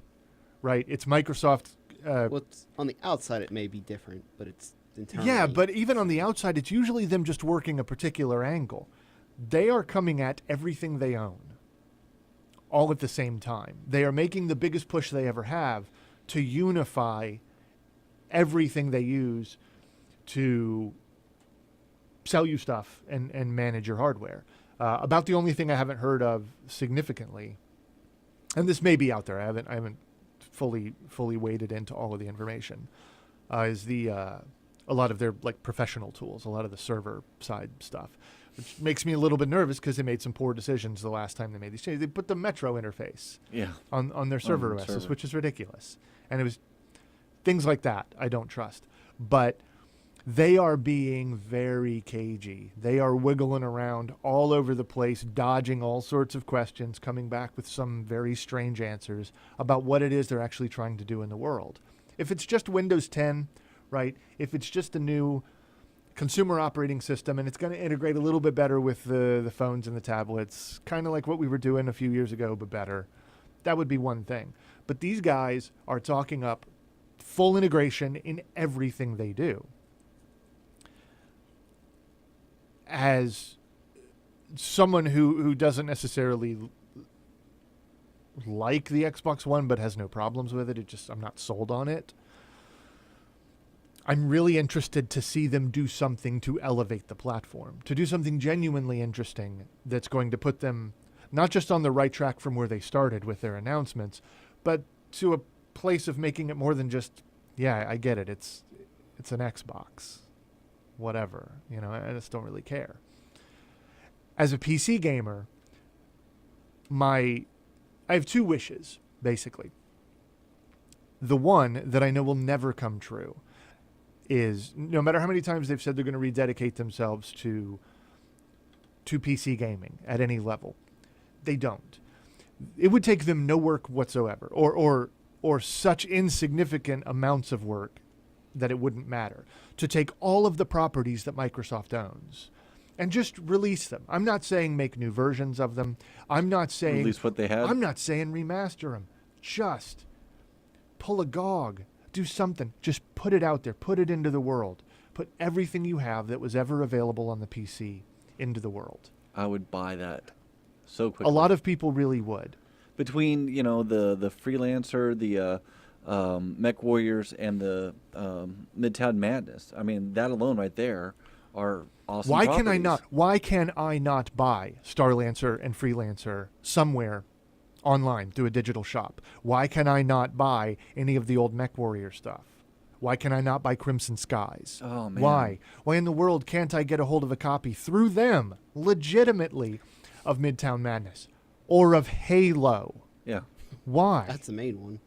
right? It's Microsoft.
What's on the outside, it may be different, but it's internally.
Yeah, but even on the outside, it's usually them just working a particular angle. They are coming at everything they own all at the same time. They are making the biggest push they ever have to unify everything they use to sell you stuff and manage your hardware. About the only thing I haven't heard of significantly, and this may be out there, I haven't fully waded into all of the information, is a lot of their like professional tools, a lot of the server side stuff, which makes me a little bit nervous because they made some poor decisions the last time they made these changes. They put the Metro interface on their server OSs, which is ridiculous. And it was things like that I don't trust. But they are being very cagey. They are wiggling around all over the place, dodging all sorts of questions, coming back with some very strange answers about what it is they're actually trying to do in the world. If it's just Windows 10, right? If it's just a new consumer operating system and it's going to integrate a little bit better with the phones and the tablets, kind of like what we were doing a few years ago, but better, that would be one thing. But these guys are talking up full integration in everything they do. As someone who doesn't necessarily like the Xbox One but has no problems with it, I'm not sold on it. I'm really interested to see them do something to elevate the platform, to do something genuinely interesting that's going to put them not just on the right track from where they started with their announcements, but to a place of making it more than just, yeah, I get it, it's an Xbox. Whatever, I just don't really care. As a PC gamer, I have two wishes, basically. The one that I know will never come true is, no matter how many times they've said they're going to rededicate themselves to PC gaming at any level, they don't. It would take them no work whatsoever, or such insignificant amounts of work that it wouldn't matter, to take all of the properties that Microsoft owns and just release them. I'm not saying make new versions of them. I'm not saying
release what they had.
I'm not saying remaster them. Just pull a GOG, do something. Just put it out there. Put it into the world. Put everything you have that was ever available on the PC into the world.
I would buy that so quickly.
A lot of people really would.
Between the freelancer, the Mech Warriors, and the Midtown Madness. I mean, that alone right there are awesome.
Why can I not buy Starlancer and Freelancer somewhere online through a digital shop? Why can I not buy any of the old Mech Warrior stuff? Why can I not buy Crimson Skies?
Oh, man.
Why in the world can't I get a hold of a copy through them, legitimately, of Midtown Madness or of Halo?
Yeah.
Why?
That's the main one.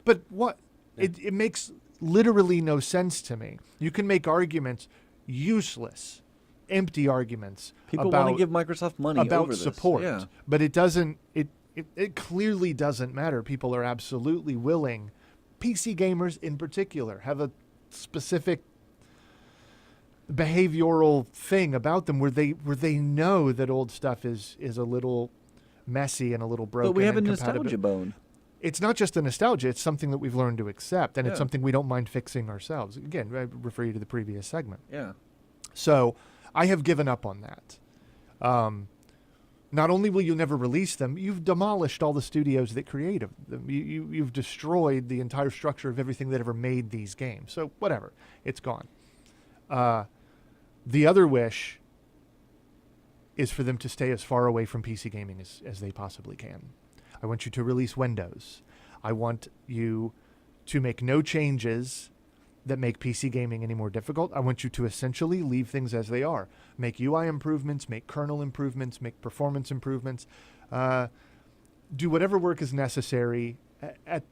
But what? It makes literally no sense to me. You can make arguments, useless, empty arguments.
People want to give Microsoft money
about
over this.
support,
Yeah.
but it doesn't. It clearly doesn't matter. People are absolutely willing. PC gamers in particular have a specific behavioral thing about them where they know that old stuff is a little messy and a little broken.
But we have a
and
nostalgia bone.
It's not just a nostalgia, it's something that we've learned to accept, and it's
Yeah.
something we don't mind fixing ourselves. Again, I refer you to the previous segment.
Yeah.
So I have given up on that. Not only will you never release them, you've demolished all the studios that created them. You've destroyed the entire structure of everything that ever made these games. So whatever, it's gone. The other wish is for them to stay as far away from PC gaming as they possibly can. I want you to release Windows. I want you to make no changes that make PC gaming any more difficult. I want you to essentially leave things as they are. Make UI improvements, make kernel improvements, make performance improvements. Do whatever work is necessary at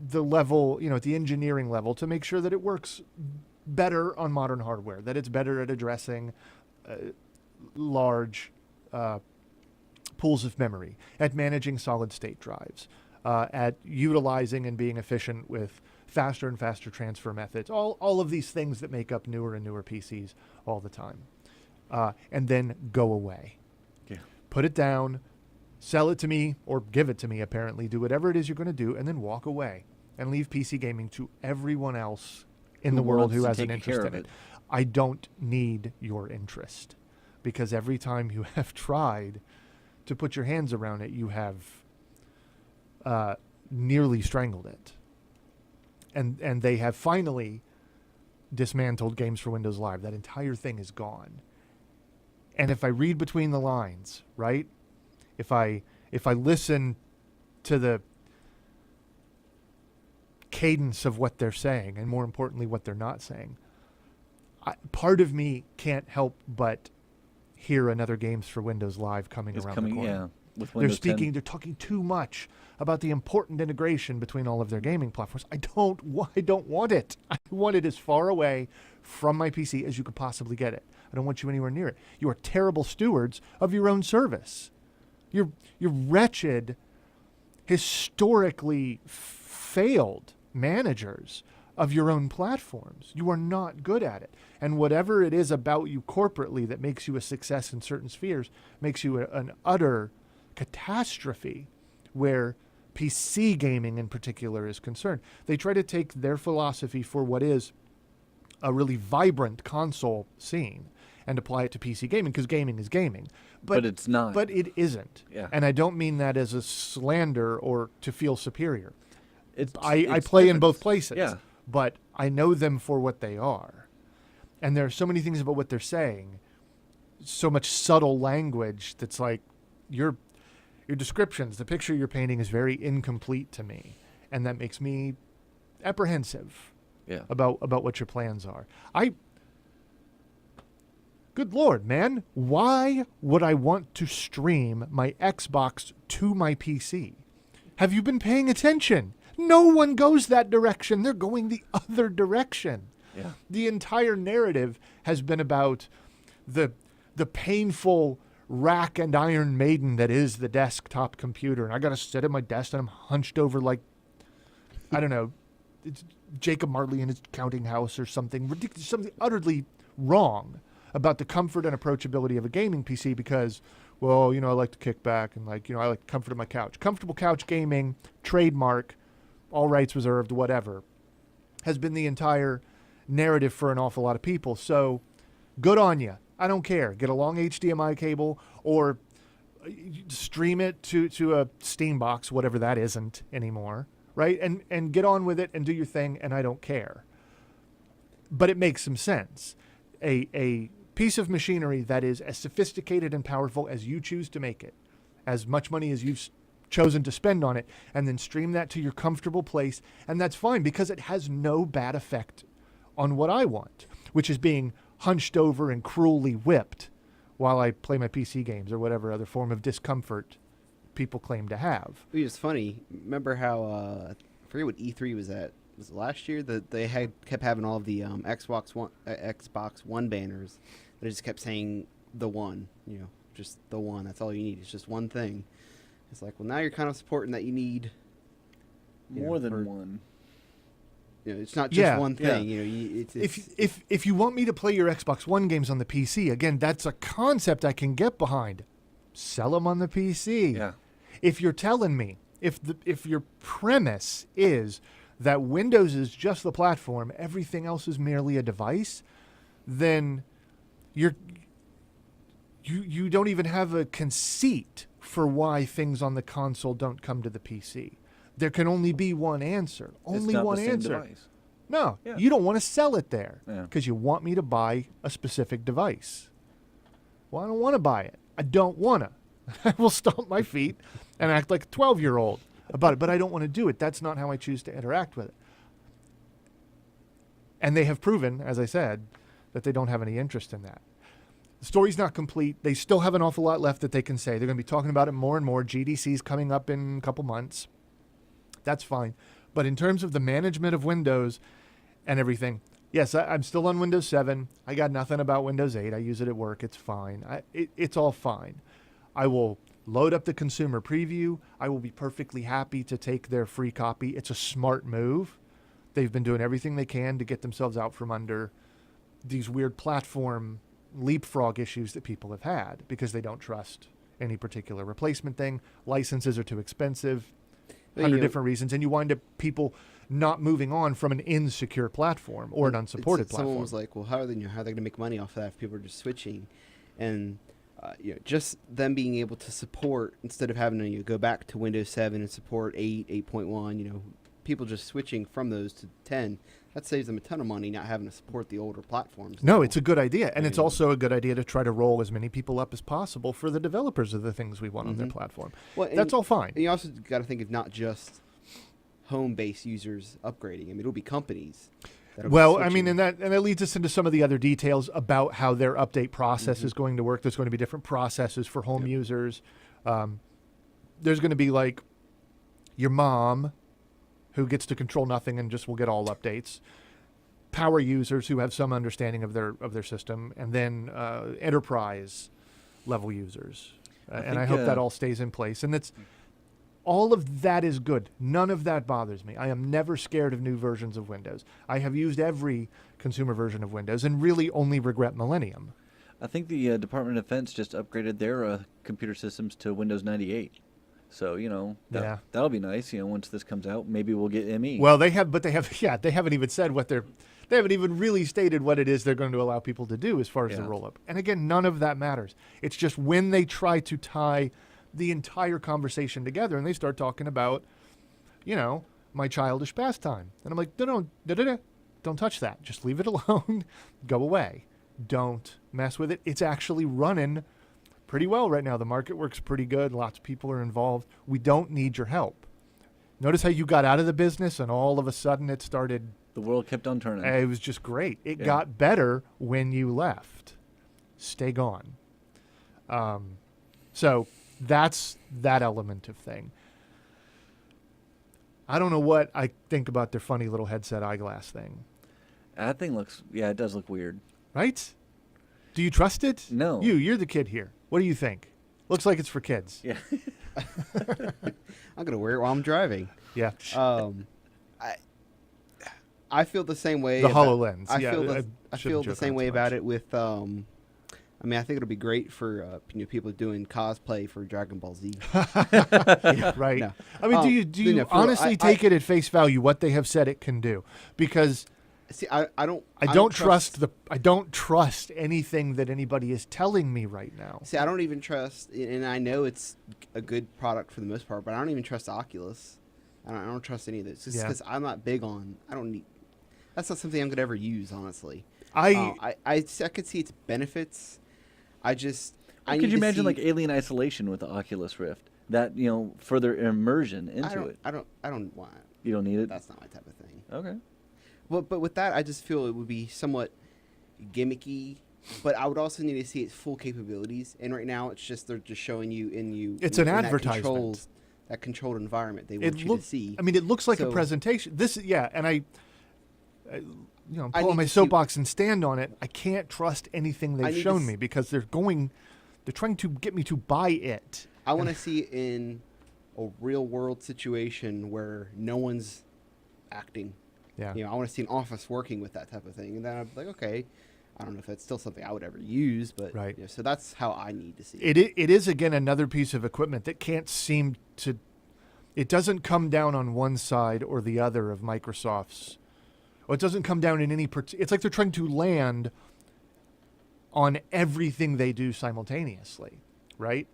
the level, at the engineering level to make sure that it works better on modern hardware, that it's better at addressing large pools of memory, at managing solid-state drives, at utilizing and being efficient with faster and faster transfer methods, all of these things that make up newer and newer PCs all the time. And then go away.
Yeah.
Put it down, sell it to me, or give it to me, apparently. Do whatever it is you're going to do, and then walk away and leave PC gaming to everyone else in
Who
the world
wants
who
to
has an
take
interest
care
in
of
it.
it.
I don't need your interest, because every time you have tried to put your hands around it, you have nearly strangled it. And they have finally dismantled Games for Windows Live. That entire thing is gone. And if I read between the lines, right? If I listen to the cadence of what they're saying, and more importantly, what they're not saying, part of me can't help but hear another Games for Windows Live coming
It's
around
coming,
the corner.
yeah. With
They're
Windows
speaking,
10.
they're talking too much about the important integration between all of their gaming platforms. I don't want it. I want it as far away from my PC as you could possibly get it. I don't want you anywhere near it. You are terrible stewards of your own service. You're wretched, historically failed managers of your own platforms. You are not good at it. And whatever it is about you corporately that makes you a success in certain spheres makes you an utter catastrophe where PC gaming in particular is concerned. They try to take their philosophy for what is a really vibrant console scene and apply it to PC gaming, because gaming is gaming.
But it's not.
But it isn't.
Yeah.
And I don't mean that as a slander or to feel superior. I
It's
play in
different.
both places,
Yeah.
but I know them for what they are. And there are so many things about what they're saying, so much subtle language that's like, your descriptions, the picture you're painting is very incomplete to me. And that makes me apprehensive
Yeah.
about what your plans are. Good Lord, man. Why would I want to stream my Xbox to my PC? Have you been paying attention? No one goes that direction. They're going the other direction.
Yeah.
The entire narrative has been about the painful rack and iron maiden that is the desktop computer. And I got to sit at my desk and I'm hunched over like, I don't know, it's Jacob Marley in his counting house or something ridiculous, something utterly wrong about the comfort and approachability of a gaming PC because, well, I like to kick back and I like the comfort of my couch. Comfortable couch gaming, trademark, all rights reserved, whatever, has been the entire narrative for an awful lot of people. So good on you. I don't care. Get a long HDMI cable or stream it to a Steam box, whatever that isn't anymore, right? And get on with it and do your thing, and I don't care. But it makes some sense. A piece of machinery that is as sophisticated and powerful as you choose to make it, as much money as you've chosen to spend on it, and then stream that to your comfortable place, and that's fine because it has no bad effect on what I want, which is being hunched over and cruelly whipped while I play my PC games or whatever other form of discomfort people claim to have.
It was funny. Remember how I forget what E3 was at? Was it last year that they kept having all of the Xbox One banners that just kept saying the one, just the one. That's all you need. It's just one thing. It's like, well, now you're kind of supporting that you need
More than one.
It's not just one
Yeah.
thing.
If you want me to play your Xbox One games on the PC, again, that's a concept I can get behind. Sell them on the PC.
Yeah.
If you're telling me, if your premise is that Windows is just the platform, everything else is merely a device, then you don't even have a conceit for why things on the console don't come to the PC. There can only be one answer. Only
it's not
one
the same
answer.
Device.
No,
Yeah.
you don't want to sell it there
Yeah.
because you want me to buy a specific device. Well, I don't want to buy it. I don't want to. I will stomp my feet and act like a 12-year-old about it, but I don't want to do it. That's not how I choose to interact with it. And they have proven, as I said, that they don't have any interest in that. The story's not complete. They still have an awful lot left that they can say. They're going to be talking about it more and more. GDC's coming up in a couple months. That's fine. But in terms of the management of Windows and everything, yes, I'm still on Windows 7. I got nothing about Windows 8. I use it at work. It's fine. It's all fine. I will load up the consumer preview. I will be perfectly happy to take their free copy. It's a smart move. They've been doing everything they can to get themselves out from under these weird platform leapfrog issues that people have had because they don't trust any particular replacement thing. Licenses are too expensive, 100 different reasons, and you wind up people not moving on from an insecure platform or an unsupported platform.
Someone was like, well, how are they going to make money off of that if people are just switching? And just them being able to support, instead of having to go back to Windows 7 and support 8, 8.1, people just switching from those to 10, that saves them a ton of money not having to support the older platforms.
No, it's a good idea. And it's also a good idea to try to roll as many people up as possible for the developers of the things we want on their platform. Well, that's all fine.
And you also got to think of not just home-based users upgrading. I mean, it'll be companies.
Well, I mean, and that leads us into some of the other details about how their update process is going to work. There's going to be different processes for home users. There's going to be like your mom, who gets to control nothing and just will get all updates. Power users who have some understanding of their system, and then enterprise level users. I hope that all stays in place. And all of that is good. None of that bothers me. I am never scared of new versions of Windows. I have used every consumer version of Windows and really only regret Millennium.
I think the Department of Defense just upgraded their computer systems to Windows 98. So, that'll be nice. Once this comes out, maybe we'll get ME.
Well, they haven't even said they haven't even really stated what it is they're going to allow people to do as far as the roll-up. And again, none of that matters. It's just when they try to tie the entire conversation together and they start talking about, my childish pastime. And I'm like, don't touch that. Just leave it alone. Go away. Don't mess with it. It's actually running pretty well right now. The market works pretty good. Lots of people are involved. We don't need your help. Notice how you got out of the business and all of a sudden it started.
The world kept on turning.
It was just great. It got better when you left. Stay gone. So that's that element of thing. I don't know what I think about their funny little headset eyeglass thing.
That thing it does look weird.
Right? Do you trust it?
No.
You're the kid here. What do you think? Looks like it's for kids.
Yeah.
I'm going to wear it while I'm driving.
Yeah.
I feel the same way.
The HoloLens.
I feel the same way about it with. I think it'll be great for people doing cosplay for Dragon Ball Z.
Right.
No.
I mean, do you honestly take it at face value what they have said it can do? Because
see, I don't
trust anything that anybody is telling me right now.
See, I don't even trust, and I know it's a good product for the most part, but I don't even trust Oculus. I don't trust any of this just because I'm not big on. That's not something I'm gonna ever use, honestly. I could see its benefits.
Could you imagine like alien isolation with the Oculus Rift? That further immersion into it.
I don't want it.
You don't need it.
That's not my type of thing.
Okay.
But with that, I just feel it would be somewhat gimmicky. But I would also need to see its full capabilities. And right now, they're just showing you
It's an advertisement.
That controlled environment they want you to see.
I mean, it looks like a presentation. And I pull on my soapbox and stand on it. I can't trust anything they've shown me because they're trying to get me to buy it.
I want to see it in a real world situation where no one's acting.
Yeah.
I want to see an office working with that type of thing. And then I'm like, okay, I don't know if that's still something I would ever use, but
right.
So that's how I need to see
it. It is, again, another piece of equipment that can't seem to, it doesn't come down on one side or the other of Microsoft's, or it doesn't come down in any, it's like they're trying to land on everything they do simultaneously, right?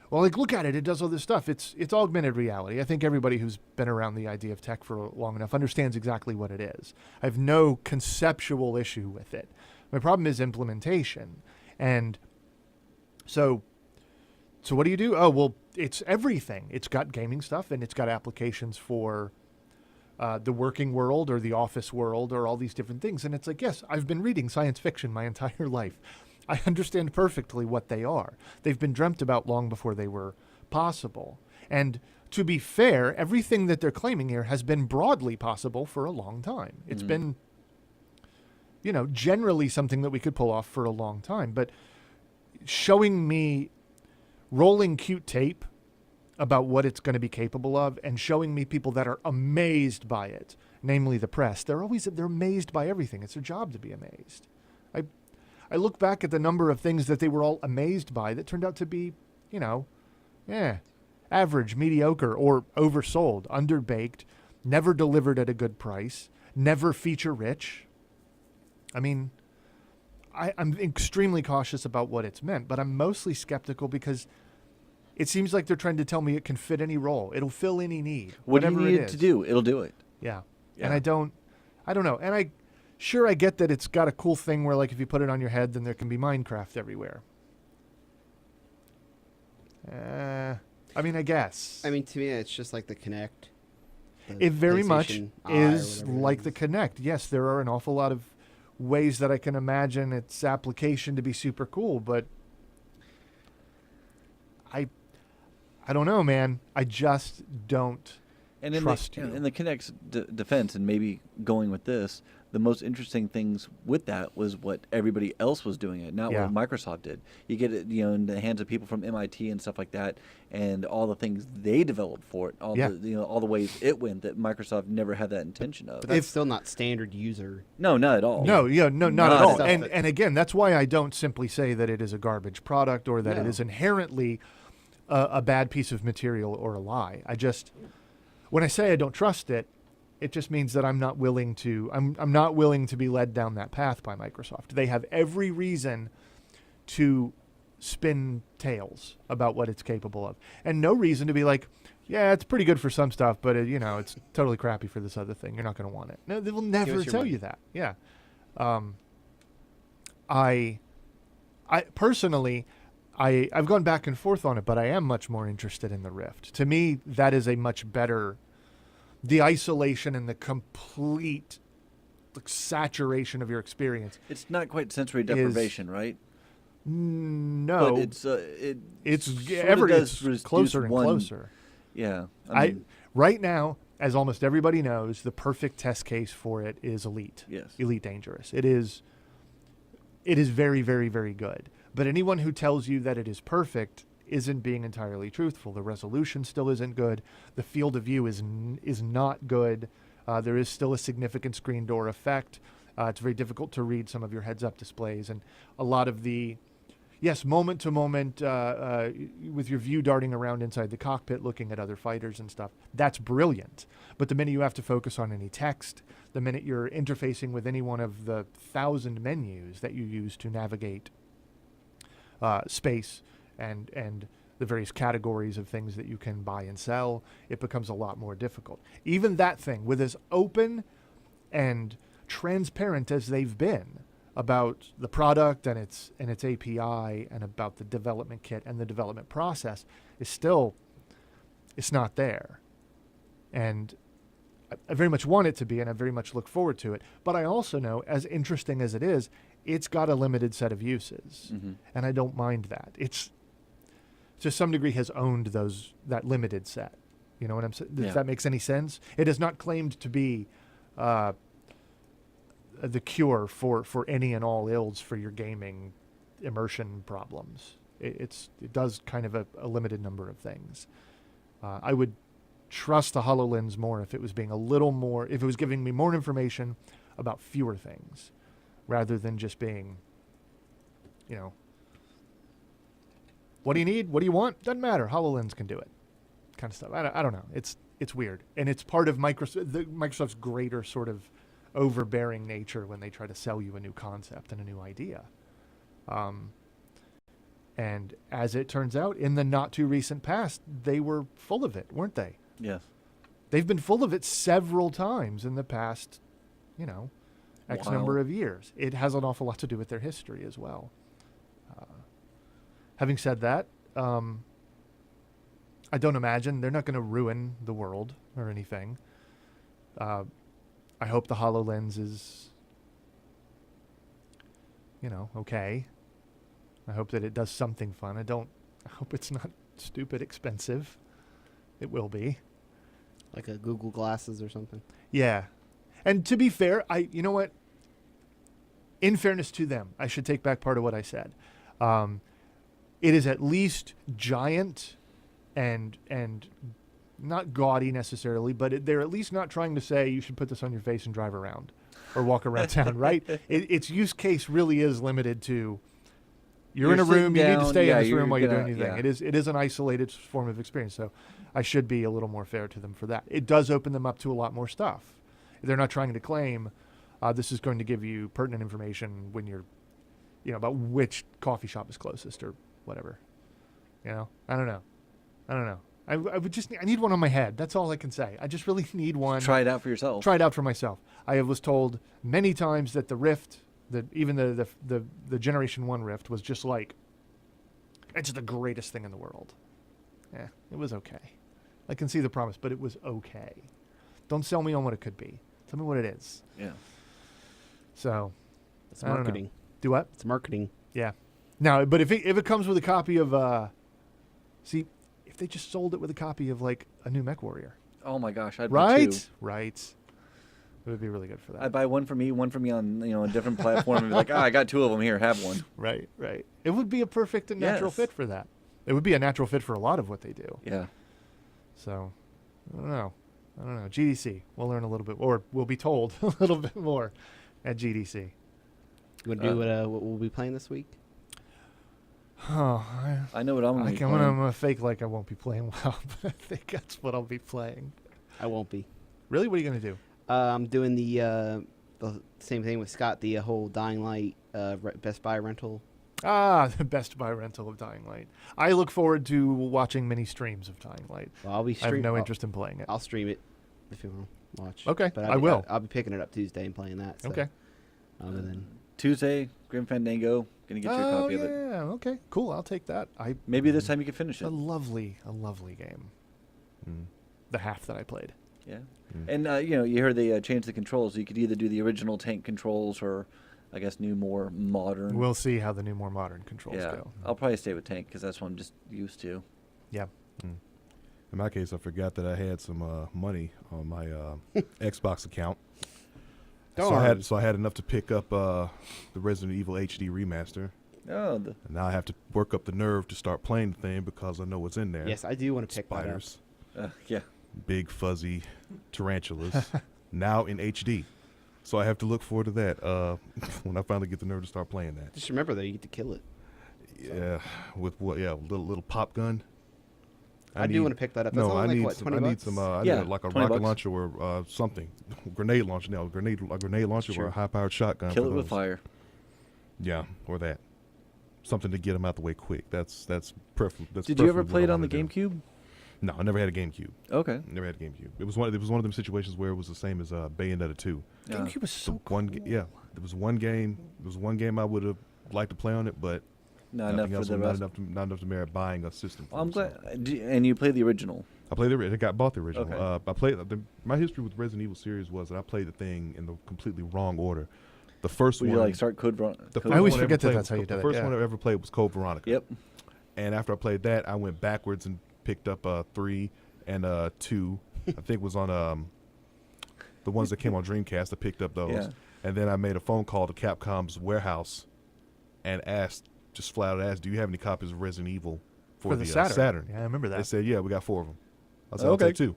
Well, like, look at it. It does all this stuff. It's augmented reality. I think everybody who's been around the idea of tech for long enough understands exactly what it is. I have no conceptual issue with it. My problem is implementation. And so what do you do? Oh, well, it's everything. It's got gaming stuff, and it's got applications for the working world or the office world or all these different things. And it's like, yes, I've been reading science fiction my entire life. I understand perfectly what they are. They've been dreamt about long before they were possible. And to be fair, everything that they're claiming here has been broadly possible for a long time. It's been, generally something that we could pull off for a long time. But showing me rolling cute tape about what it's going to be capable of and showing me people that are amazed by it, namely the press. They're amazed by everything. It's their job to be amazed. I look back at the number of things that they were all amazed by that turned out to be, average, mediocre, or oversold, underbaked, never delivered at a good price, never feature rich. I mean, I'm extremely cautious about what it's meant, but I'm mostly skeptical because it seems like they're trying to tell me it can fit any role. It'll fill any need.
What do you
whatever
need
it
it
is.
to do? It'll do it.
Yeah.
Yeah.
And I don't know. And I get that it's got a cool thing where, like, if you put it on your head, then there can be Minecraft everywhere. I mean, I guess.
I mean, to me, it's just like the Kinect.
It very much
PlayStation Eye or
is
whatever it
like the
is.
Kinect. Yes, there are an awful lot of ways that I can imagine its application to be super cool, but I don't know, man. I just don't
And in
trust
the,
you.
in the Kinect's defense, and maybe going with this, the most interesting things with that was what everybody else was doing it, not
Yeah.
what Microsoft did. You get it, in the hands of people from MIT and stuff like that, and all the things they developed for it, all
Yeah.
the all the ways it went that Microsoft never had that intention of.
But that's
If-
still not standard user.
No, not at all.
No, not
Not
at all.
stuff
And
that-
and again, that's why I don't simply say that it is a garbage product or that it
No.
is inherently a bad piece of material or a lie. When I say I don't trust it, it just means that I'm not willing to. I'm not willing to be led down that path by Microsoft. They have every reason to spin tales about what it's capable of, and no reason to be like, yeah, it's pretty good for some stuff, but it's totally crappy for this other thing. You're not going to want it. No, they will never
us your
tell
money.
you that. Yeah. I personally, I've gone back and forth on it, but I am much more interested in the Rift. To me, that is a much better. The isolation and the complete saturation of your experience.
It's not quite sensory deprivation, right?
No,
But it's
it's closer and closer.
Yeah.
Right now, as almost everybody knows, the perfect test case for it is Elite.
Yes.
Elite Dangerous. It is very, very, very good. But anyone who tells you that it is perfect isn't being entirely truthful. The resolution still isn't good. The field of view is not good. There is still a significant screen door effect. It's very difficult to read some of your heads-up displays, and a lot of the moment to moment with your view darting around inside the cockpit, looking at other fighters and stuff. That's brilliant. But the minute you have to focus on any text, the minute you're interfacing with any one of the 1,000 menus that you use to navigate space and the various categories of things that you can buy and sell, it becomes a lot more difficult. Even that thing, with as open and transparent as they've been about the product and its API and about the development kit and the development process, it's not there. And I very much want it to be, and I very much look forward to it. But I also know, as interesting as it is, it's got a limited set of uses, and I don't mind that. It's to some degree has owned that limited set. You know what I'm saying?
Yeah.
If that makes any sense. It has not claimed to be the cure for any and all ills for your gaming immersion problems. It does kind of a limited number of things. I would trust the HoloLens more if it was being if it was giving me more information about fewer things, rather than just being, what do you need? What do you want? Doesn't matter. HoloLens can do it, kind of stuff. I don't know. It's weird, and it's part of Microsoft's greater sort of overbearing nature when they try to sell you a new concept and a new idea. And as it turns out, in the not too recent past, they were full of it, weren't they?
Yes.
They've been full of it several times in the past, X number
While.
of years. It has an awful lot to do with their history as well. Having said that, I don't imagine they're not going to ruin the world or anything. I hope the HoloLens is, okay. I hope that it does something fun. I hope it's not stupid expensive. It will be.
Like a Google Glasses or something.
Yeah. And to be fair, you know what? In fairness to them, I should take back part of what I said. it is at least giant and not gaudy necessarily, but they're at least not trying to say you should put this on your face and drive around or walk around town, right? Its use case really is limited to you're in a room, you need to stay in this room while you're doing your thing.
Yeah.
It is an isolated form of experience, so I should be a little more fair to them for that. It does open them up to a lot more stuff. They're not trying to claim this is going to give you pertinent information when you're, about which coffee shop is closest or whatever. I don't know. I need one on my head. That's all I can say. I just really need one.
Try it out for yourself.
Try it out for myself. I was told many times that the Rift, even the Generation 1 Rift was just like, it's the greatest thing in the world. Yeah, it was okay. I can see the promise, but it was okay. Don't sell me on what it could be. Tell me what it is.
Yeah.
So,
It's
I don't know.
marketing.
Do what?
It's marketing.
Yeah. Now, but if it comes with a copy of, if they just sold it with a copy of like a new Mech Warrior,
Oh my gosh, I'd buy
right?
two.
Right. It would be really good for that.
I'd buy one for me on a different platform, and be like, I got two of them here. Have one.
Right. It would be a perfect and natural
Yes.
fit for that. It would be a natural fit for a lot of what they do.
Yeah.
So, I don't know. GDC. We'll learn a little bit, or we'll be told a little bit more at GDC.
You want to do what we'll be playing this week?
Oh,
I know what I'm going to be
I'm
playing.
gonna fake like I won't be playing well, but I think that's what I'll be playing.
I won't be.
Really? What are you gonna do?
I'm doing the same thing with Scott, the whole Dying Light Best Buy rental.
The Best Buy rental of Dying Light. I look forward to watching many streams of Dying Light.
Well, I'll be
I have
stream-
no
I'll-
interest in playing it.
I'll stream it if you want to watch.
Okay,
But
I will.
I'll be picking it up Tuesday and playing that. So,
Okay.
and then
Tuesday, Grim Fandango. Going to get you a copy of it.
Yeah. Okay. Cool. I'll take that.
Maybe this time you can finish
A
it.
lovely game.
Mm.
The half that I played.
Yeah.
Mm.
And, you heard they changed the controls. You could either do the original tank controls or, I guess, new, more modern.
We'll see how the new, more modern controls
yeah.
go.
I'll probably stay with tank because that's what I'm just used to.
Yeah.
Mm. In my case, I forgot that I had some money on my Xbox account.
Darn.
So I had enough to pick up the Resident Evil HD remaster.
Oh,
And now I have to work up the nerve to start playing the thing because I know what's in there.
yes, I do want to pick
Spiders,
yeah.
big fuzzy tarantulas, now in HD. So I have to look forward to that when I finally get the nerve to start playing
that up.
that.
Just remember though, you get to kill it.
Yeah, with what? Yeah, little pop gun.
I do want to pick that up. That's
No, I
only
need
like
some.
what,
I
20
need
bucks?
some. I
Yeah,
need like a
20
rocket
bucks.
launcher or something, grenade launcher. No, a grenade launcher or
Sure.
a high-powered shotgun.
Kill
for
it with
those.
fire.
Yeah, or that. Something to get them out the way quick. That's preferable.
Did you ever play it on the GameCube?
No, I never had a GameCube.
Okay.
Never had a GameCube. It was one of them situations where it was the same as Bayonetta 2.
Yeah.
GameCube was so cool.
One, yeah, there was one game. There was one game I would have liked to play on it, but
Not enough
nothing
for
else.
the rest.
Not enough to merit buying a system.
Well, I'm
for it,
glad. And you played the original.
I played I bought the original.
Okay.
I played. My history with Resident Evil series was that I played the thing in the completely wrong order. The first
Would
one.
you like start Code?
the
Code
first
I always
one ever
forget that
played
that's
was
how you
the
did it,
first
yeah.
one I ever played was Code Veronica.
Yep.
And after I played that, I went backwards and picked up 3 and 2. I think was on the ones that came on Dreamcast. I picked up those,
Yeah.
and then I made a phone call to Capcom's warehouse and just flat out asked, "Do you have any copies of Resident Evil for
the
Saturn?"
Saturn. Yeah, I remember
They
that.
said, "Yeah, we got 4 of them." I said,
Okay.
"I'll take 2."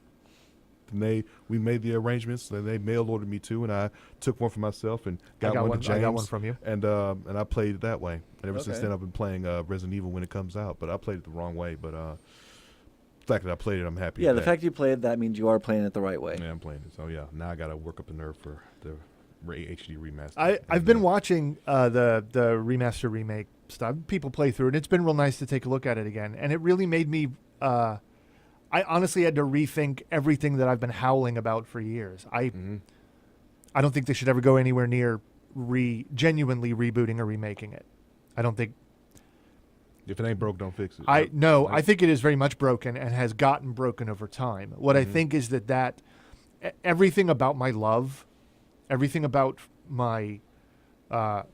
And we made the arrangements. And they mail ordered me 2, and I took one for myself and got one to James.
I got one from you.
And I played it that way. And ever since
Okay.
then, I've been playing Resident Evil when it comes out. But I played it the wrong way. But the fact that I played it, I'm happy.
Yeah,
with
the
that.
fact you played that means you are playing it the right way.
Yeah, I'm playing it. So yeah, now I got to work up the nerve for the HD remaster.
I've been watching the remaster remake stuff. People play through it. It's been real nice to take a look at it again, and it really made me. I honestly had to rethink everything that I've been howling about for years. I don't think they should ever go anywhere near genuinely rebooting or remaking it. I don't think.
If it ain't broke, don't fix it.
I think it is very much broken and has gotten broken over time. What I think is that everything about my love, everything about my how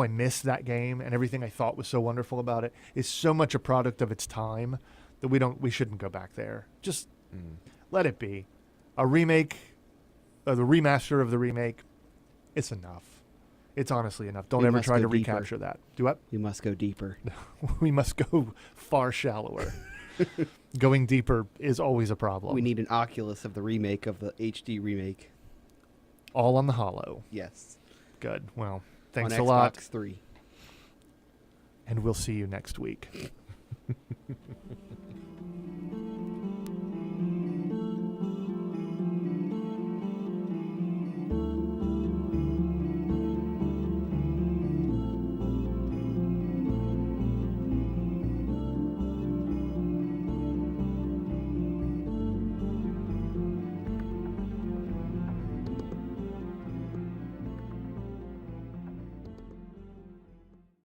I miss that game and everything I thought was so wonderful about it is so much a product of its time that we shouldn't go back there. Just let it be. A remake, the remaster of the remake, it's enough. It's honestly enough. Don't
We
ever
must
try
go
to
deeper.
recapture that. Do what?
We must go deeper.
We must go far shallower. Going deeper is always a problem.
We need an Oculus of the remake of the HD remake.
all on the Hollow.
Yes.
Good. Well, thanks
on
a lot.
Xbox 3.
And we'll see you next week.